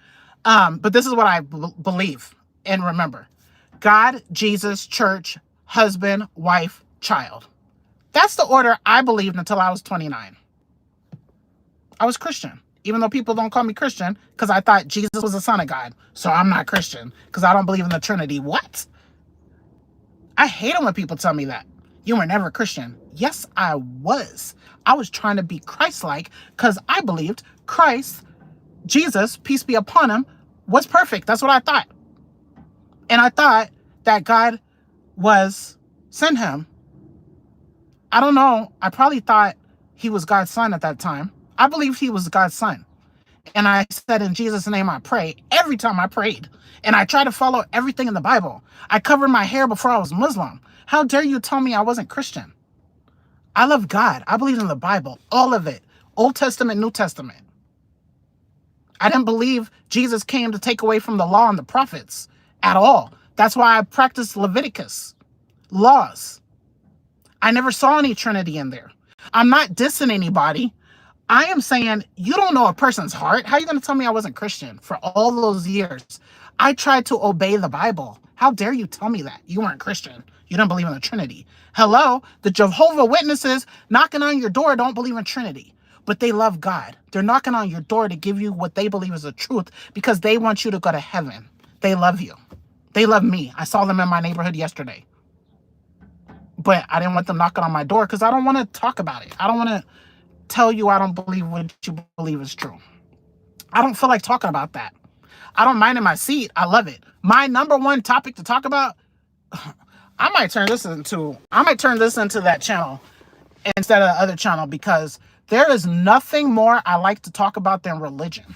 But this is what I believe and remember. God, Jesus, church, husband, wife, child. That's the order I believed until I was 29. I was Christian, even though people don't call me Christian because I thought Jesus was the son of God. So I'm not Christian because I don't believe in the Trinity. What? I hate it when people tell me that. You were never Christian. Yes, I was. I was trying to be Christ-like because I believed Christ, Jesus, peace be upon him, was perfect. That's what I thought. And I thought that God sent him. I don't know. I probably thought he was God's son at that time. I believed he was God's son. And I said, in Jesus' name, I pray every time I prayed. And I tried to follow everything in the Bible. I covered my hair before I was Muslim. How dare you tell me I wasn't Christian? I love God. I believe in the Bible, all of it. Old Testament, New Testament. I didn't believe Jesus came to take away from the law and the prophets at all. That's why I practiced Leviticus laws. I never saw any Trinity in there. I'm not dissing anybody. I am saying you don't know a person's heart. How are you going to tell me I wasn't Christian for all those years? I tried to obey the Bible. How dare you tell me that? You weren't Christian. You don't believe in the Trinity. Hello? The Jehovah's Witnesses knocking on your door don't believe in Trinity, but they love God. They're knocking on your door to give you what they believe is the truth because they want you to go to heaven. They love you. They love me. I saw them in my neighborhood yesterday. But I didn't want them knocking on my door because I don't want to talk about it. I don't want to tell you I don't believe what you believe is true. I don't feel like talking about that. I don't mind in my seat. I love it. My number one topic to talk about, I might turn this into that channel instead of the other channel because there is nothing more I like to talk about than religion.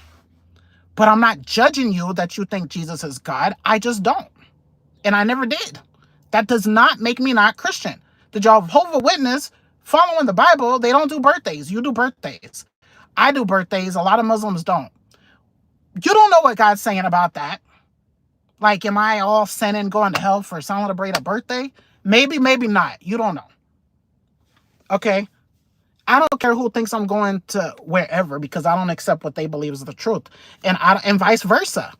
But I'm not judging you that you think Jesus is God. I just don't. And I never did. That does not make me not Christian. The Jehovah's Witness, following the Bible, they don't do birthdays. You do birthdays. I do birthdays. A lot of Muslims don't. You don't know what God's saying about that. Like, am I all sinning, going to hell for celebrating a birthday? Maybe, maybe not. You don't know. Okay? I don't care who thinks I'm going to wherever because I don't accept what they believe is the truth. And vice versa.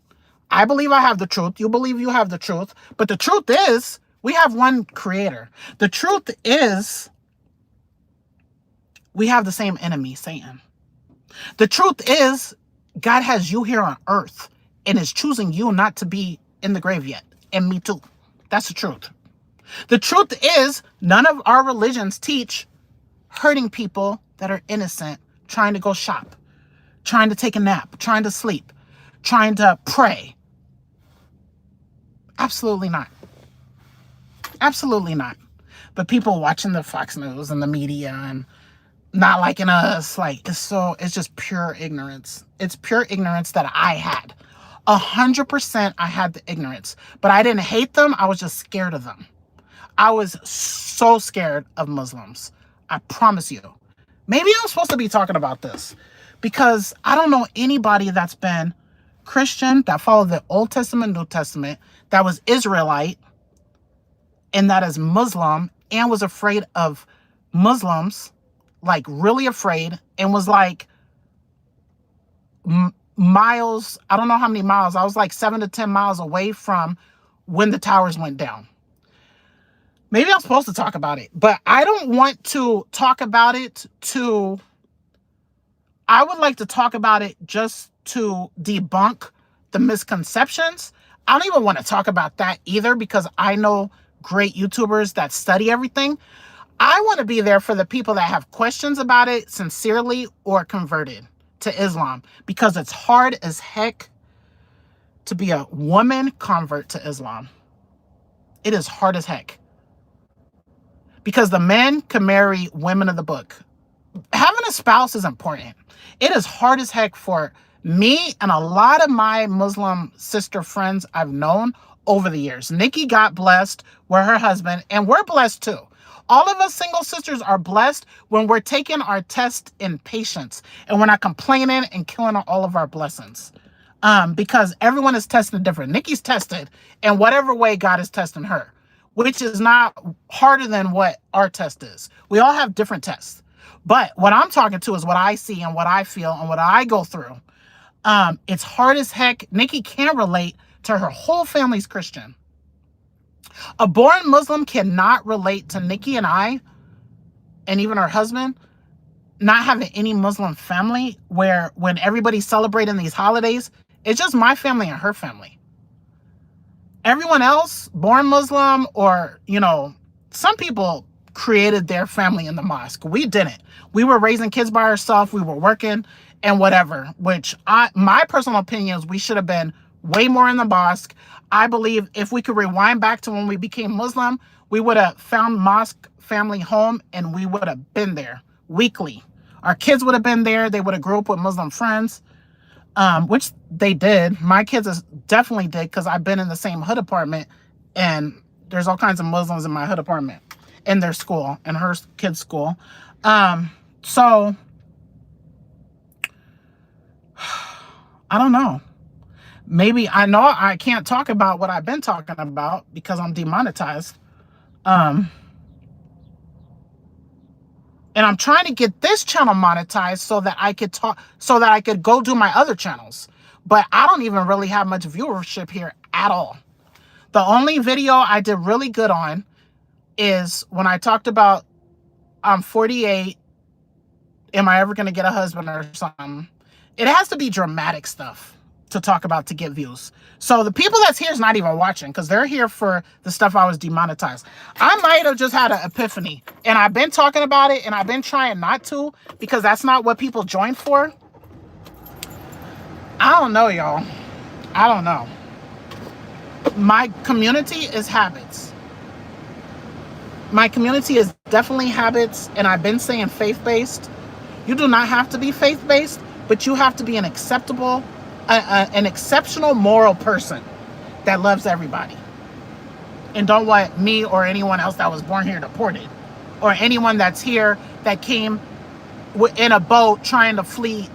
I believe I have the truth. You believe you have the truth. But the truth is, we have one creator. The truth is, we have the same enemy, Satan. The truth is, God has you here on earth and is choosing you not to be in the grave yet. And me too. That's the truth. The truth is, none of our religions teach hurting people that are innocent, trying to go shop, trying to take a nap, trying to sleep, trying to pray. Absolutely not. Absolutely not. But people watching the Fox News and the media and not liking us, like, it's just pure ignorance. It's pure ignorance that I had. 100% I had the ignorance. But I didn't hate them. I was just scared of them. I was so scared of Muslims. I promise you. Maybe I'm supposed to be talking about this because I don't know anybody that's been Christian, that followed the Old Testament, New Testament, that was Israelite, and that is Muslim and was afraid of Muslims, like really afraid, and was like miles, I don't know how many miles, I was like 7 to 10 miles away from when the towers went down. Maybe I'm supposed to talk about it, but I don't want to talk about it I would like to talk about it just to debunk the misconceptions. I don't even want to talk about that either, because I know great YouTubers that study everything. I want to be there for the people that have questions about it sincerely or converted to Islam, because it's hard as heck to be a woman convert to Islam. It is hard as heck. Because the men can marry women of the book. Having a spouse is important. It is hard as heck for me and a lot of my Muslim sister friends I've known over the years. Nikki got blessed with her husband, and we're blessed too. All of us single sisters are blessed when we're taking our test in patience and we're not complaining and killing all of our blessings. Because everyone is tested different. Nikki's tested in whatever way God is testing her, which is not harder than what our test is. We all have different tests. But what I'm talking to is what I see and what I feel and what I go through. It's hard as heck. Nikki can't relate to her whole family's Christian. A born Muslim cannot relate to Nikki and I, and even her husband, not having any Muslim family, where when everybody's celebrating these holidays, it's just my family and her family. Everyone else, born Muslim, or, you know, some people created their family in the mosque. We didn't. We were raising kids by ourselves. We were working and whatever, which my personal opinion is we should have been way more in the mosque. I believe if we could rewind back to when we became Muslim, we would have found mosque family home and we would have been there weekly. Our kids would have been there. They would have grew up with Muslim friends, which they did. My kids definitely did, because I've been in the same hood apartment, and there's all kinds of Muslims in my hood apartment, in their school, in her kids' school. So I don't know. Maybe I know I can't talk about what I've been talking about because I'm demonetized. And I'm trying to get this channel monetized so that I could talk, so that I could go do my other channels. But I don't even really have much viewership here at all. The only video I did really good on is when I talked about I'm 48. Am I ever going to get a husband or something? It has to be dramatic stuff to talk about to get views. So the people that's here is not even watching, because they're here for the stuff I was demonetized. I might have just had an epiphany, and I've been talking about it, and I've been trying not to, because that's not what people join for. I don't know, y'all. I don't know. My community is habits. My community is definitely habits, and I've been saying faith-based. You do not have to be faith-based, but you have to be an acceptable, an exceptional moral person that loves everybody and don't want me or anyone else that was born here deported, or anyone that's here that came in a boat trying to flee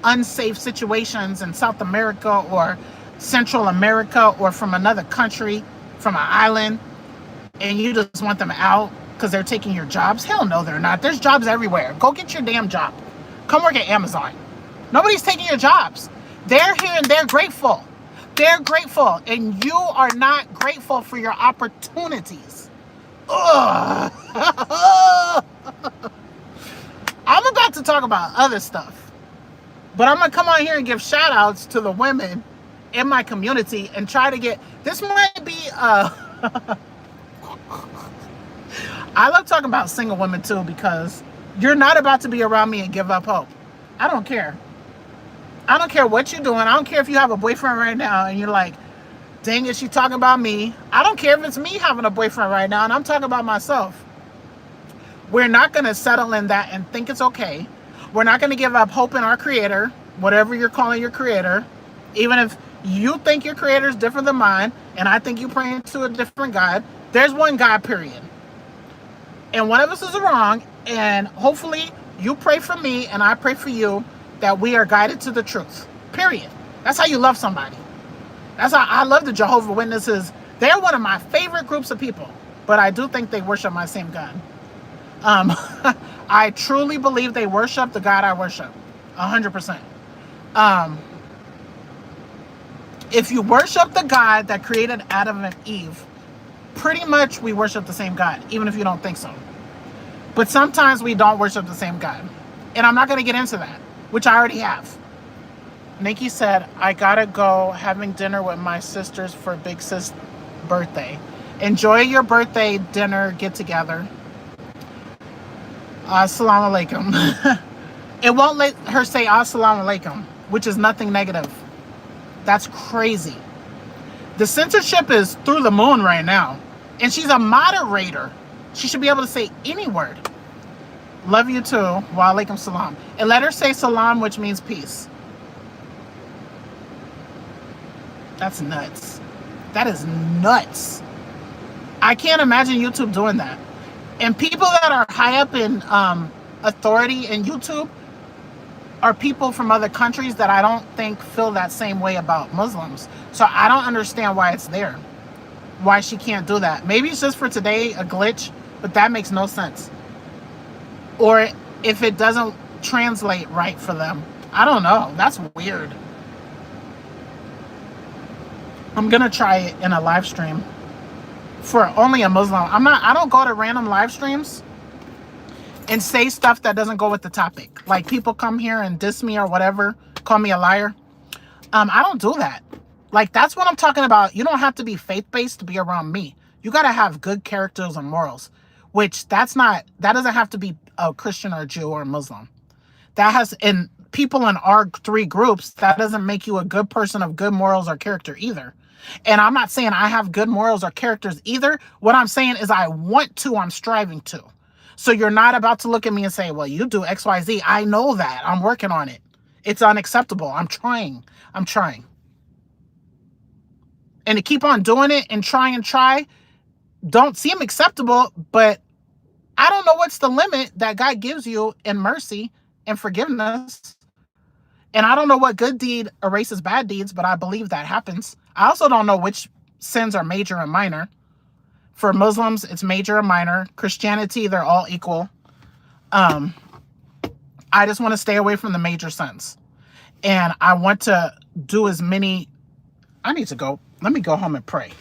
unsafe situations in South America or Central America or from another country, from an island, and you just want them out because they're taking your jobs. Hell no, they're not. There's jobs everywhere. Go get your damn job. Come work at Amazon. Nobody's taking your jobs. They're here and they're grateful. They're grateful, and you are not grateful for your opportunities. Ugh. I'm about to talk about other stuff, but I'm going to come on here and give shout outs to the women in my community and try to get, this might be, I love talking about single women too, because you're not about to be around me and give up hope. I don't care. I don't care what you're doing. I don't care if you have a boyfriend right now and you're like, dang it, she's talking about me. I don't care if it's me having a boyfriend right now and I'm talking about myself. We're not going to settle in that and think it's okay. We're not going to give up hope in our creator, whatever you're calling your creator. Even if you think your creator is different than mine and I think you're praying to a different God, there's one God, period. And one of us is wrong, and hopefully you pray for me and I pray for you that we are guided to the truth, period. That's how you love somebody. That's how I love the Jehovah's Witnesses. They're one of my favorite groups of people, but I do think they worship my same God. I truly believe they worship the God I worship, 100%. If you worship the God that created Adam and Eve, pretty much we worship the same God, even if you don't think so. But sometimes we don't worship the same God. And I'm not going to get into that, which I already have. Nikki said, I gotta go having dinner with my sisters for Big Sis' birthday. Enjoy your birthday dinner get together. Assalamu alaikum. It won't let her say assalamu alaikum, which is nothing negative. That's crazy. The censorship is through the moon right now. And she's a moderator. She should be able to say any word. Love you too. Wa alaikum salam. And let her say salam, which means peace. That's nuts. That is nuts. I can't imagine YouTube doing that. And people that are high up in authority in YouTube are people from other countries that I don't think feel that same way about Muslims. So I don't understand why it's there. Why she can't do that. Maybe it's just for today, a glitch, but that makes no sense. Or if it doesn't translate right for them. I don't know. That's weird. I'm gonna try it in a live stream for only a Muslim. I don't go to random live streams and say stuff that doesn't go with the topic. Like people come here and diss me or whatever, call me a liar. I don't do that. Like that's what I'm talking about. You don't have to be faith-based to be around me. You got to have good characters and morals, which that doesn't have to be a Christian or a Jew or a Muslim. That has, in people in our three groups, that doesn't make you a good person of good morals or character either. And I'm not saying I have good morals or characters either. What I'm saying is I'm striving to. So you're not about to look at me and say, well, you do X, Y, Z. I know that. I'm working on it. It's unacceptable. I'm trying. And to keep on doing it and try, don't seem acceptable, but I don't know what's the limit that God gives you in mercy and forgiveness. And I don't know what good deed erases bad deeds, but I believe that happens. I also don't know which sins are major and minor. For Muslims, it's major and minor. Christianity, they're all equal. I just want to stay away from the major sins. And I want to do as many... Let me go home and pray.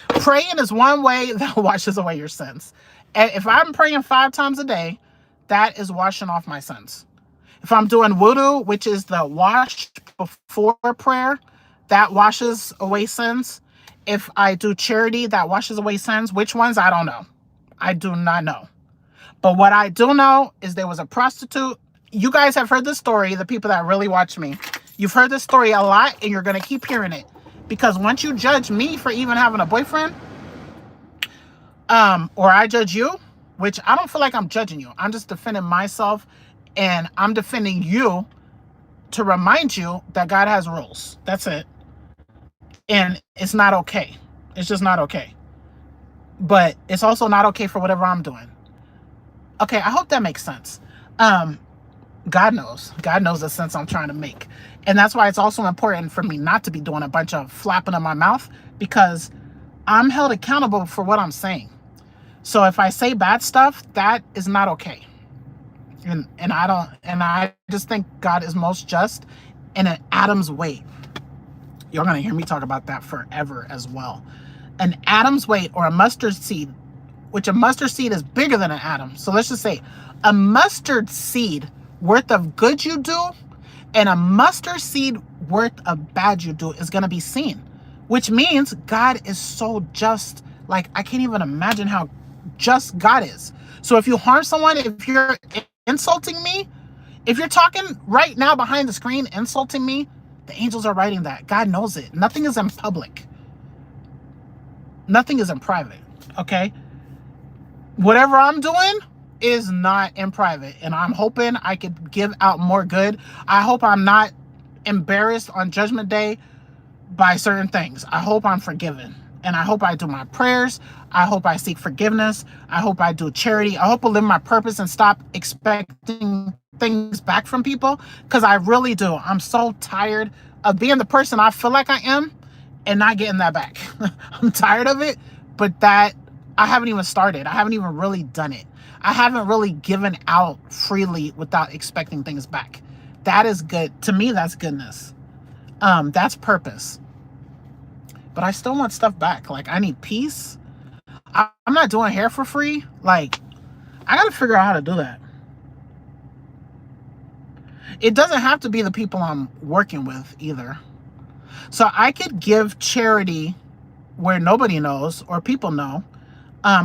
Praying is one way that washes away your sins. And if I'm praying 5 times a day, that is washing off my sins. If I'm doing wudu, which is the wash before prayer, that washes away sins. If I do charity, that washes away sins. Which ones? I don't know. I do not know. But what I do know is there was a prostitute. You guys have heard this story, the people that really watch me. You've heard this story a lot, and you're going to keep hearing it. Because once you judge me for even having a boyfriend, or I judge you, which I don't feel like I'm judging you. I'm just defending myself, and I'm defending you to remind you that God has rules. That's it. And it's not okay. It's just not okay. But it's also not okay for whatever I'm doing. Okay, I hope that makes sense. God knows. God knows the sense I'm trying to make. And that's why it's also important for me not to be doing a bunch of flapping of my mouth, because I'm held accountable for what I'm saying. So if I say bad stuff, that is not okay. And I just think God is most just in an atom's weight. You're going to hear me talk about that forever as well. An atom's weight, or a mustard seed, which a mustard seed is bigger than an atom. So let's just say a mustard seed worth of good you do and a mustard seed worth of bad you do is going to be seen, which means God is so just. Like, I can't even imagine how just God is. So if you harm someone, if you're insulting me, if you're talking right now behind the screen, insulting me, the angels are writing that. God knows it. Nothing is in public. Nothing is in private. Okay? Whatever I'm doing is not in private. And I'm hoping I could give out more good. I hope I'm not embarrassed on Judgment Day by certain things. I hope I'm forgiven. And I hope I do my prayers. I hope I seek forgiveness. I hope I do charity. I hope I live my purpose and stop expecting things back from people. Because I really do. I'm so tired of being the person I feel like I am and not getting that back. I'm tired of it. But that, I haven't even started. I haven't even really done it. I haven't really given out freely without expecting things back. That is good. To me, that's goodness. That's purpose. But I still want stuff back. Like, I need peace. I'm not doing hair for free. Like, I got to figure out how to do that. It doesn't have to be the people I'm working with either. So I could give charity where nobody knows or people know,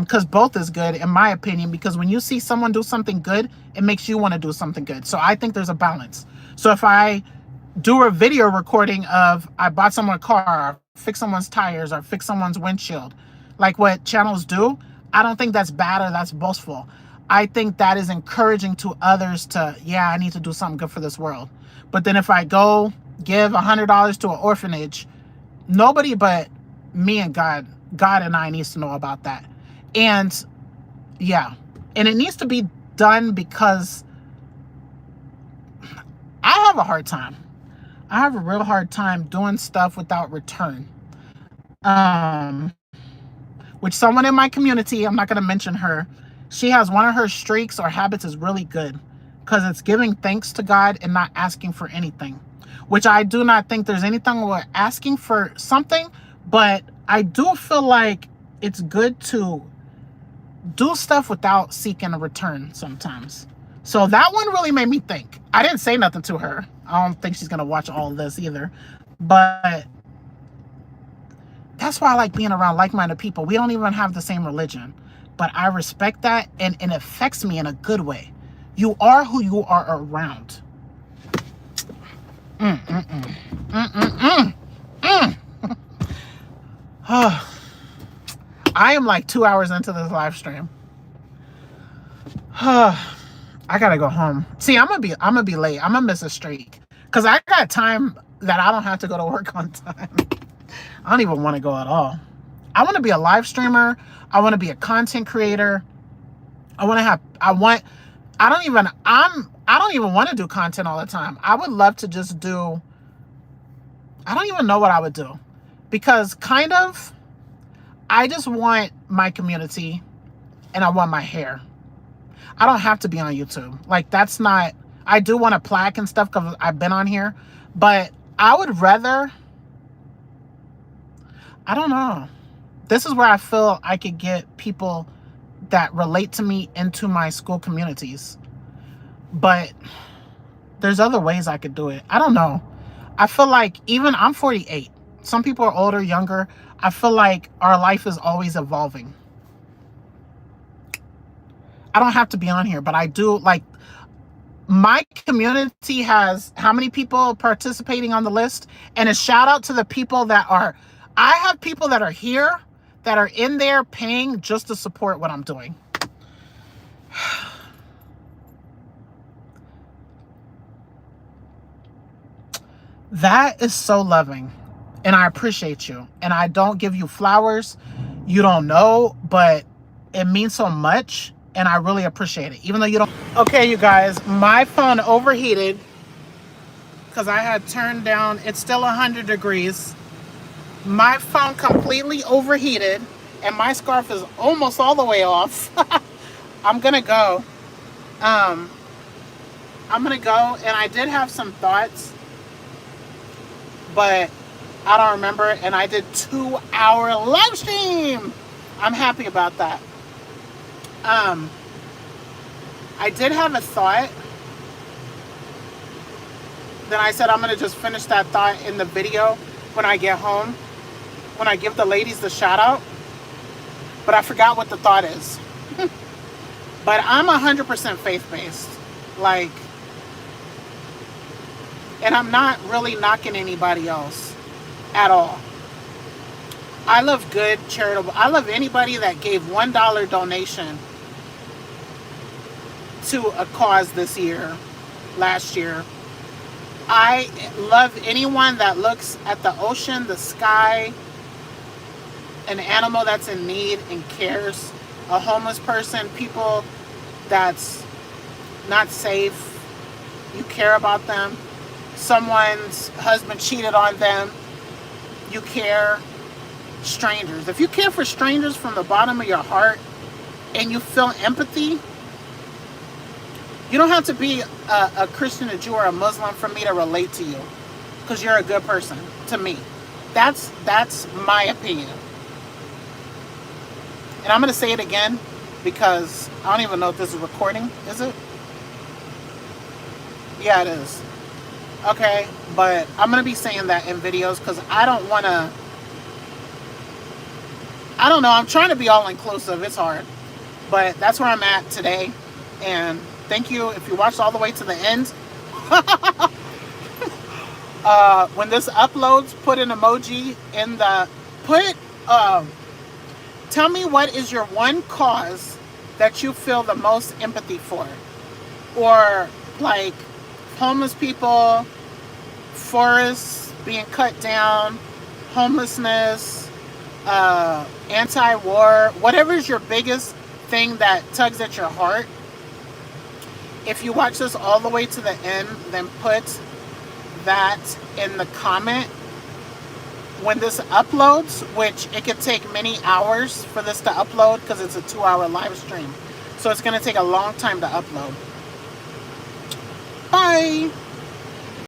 because both is good in my opinion, because when you see someone do something good, it makes you want to do something good. So I think there's a balance. So if I do a video recording of I bought someone a car, or fix someone's tires, or fix someone's windshield, like what channels do, I don't think that's bad or that's boastful. I think that is encouraging to others to, yeah, I need to do something good for this world. But then if I go give $100 to an orphanage, nobody but me and God and I needs to know about that. And yeah, and it needs to be done because I have a hard time. I have a real hard time doing stuff without return. Which someone in my community, I'm not going to mention her, she has one of her streaks or habits is really good because it's giving thanks to God and not asking for anything, which I do not think there's anything with asking for something, but I do feel like it's good to do stuff without seeking a return sometimes. So that one really made me think. I didn't say nothing to her. I don't think she's going to watch all of this either. But that's why I like being around like-minded people. We don't even have the same religion. But I respect that, and it affects me in a good way. You are who you are around. I am like 2 hours into this live stream. I gotta go home. See, I'm gonna be late. I'm gonna miss a streak because I got time that I don't have to go to work on time. I don't even want to go at all. I want to be a live streamer. I want to be a content creator. I don't even want to do content all the time. I would love to just do, I don't even know what I would do, because I just want my community and I want my hair. I don't have to be on YouTube. Like, that's not, I do want a plaque and stuff because I've been on here, but I would rather, I don't know. This is where I feel I could get people that relate to me into my Skool communities. But there's other ways I could do it. I don't know. I feel like even I'm 48. Some people are older, younger. I feel like our life is always evolving. I don't have to be on here, but I do, like, my community has how many people participating on the list? And a shout out to the people that are, I have people that are here, that are in there paying just to support what I'm doing. That is so loving. And I appreciate you. And I don't give you flowers. You don't know, but it means so much. And I really appreciate it. Even though you don't. Okay, you guys, my phone overheated because I had turned down, it's still 100 degrees. My phone completely overheated and my scarf is almost all the way off. I'm gonna go. I'm gonna go, and I did have some thoughts, but I don't remember. And I did 2-hour live stream. I'm happy about that. I did have a thought. Then I said I'm gonna just finish that thought in the video when I get home, when I give the ladies the shout out. But I forgot what the thought is. But I'm 100% faith-based. Like, and I'm not really knocking anybody else at all. I love good charitable. I love anybody that gave $1 donation to a cause this year, last year. I love anyone that looks at the ocean, the sky, an animal that's in need and cares, a homeless person, people that's not safe, you care about them, someone's husband cheated on them, you care, strangers. If you care for strangers from the bottom of your heart and you feel empathy, you don't have to be a Christian, a Jew, or a Muslim for me to relate to you, because you're a good person to me. That's my opinion. And I'm going to say it again because I don't even know if this is recording. Is it? Yeah, it is. Okay, but I'm gonna be saying that in videos because I don't want to. I don't know. I'm trying to be all inclusive. It's hard, but that's where I'm at today. And thank you if you watched all the way to the end. When this uploads, put an emoji in the put. Tell me what is your one cause that you feel the most empathy for, or like homeless people, forests being cut down, homelessness, anti-war, whatever is your biggest thing that tugs at your heart. If you watch this all the way to the end, then put that in the comment when this uploads, which it could take many hours for this to upload because it's a 2-hour live stream. So it's going to take a long time to upload. Bye.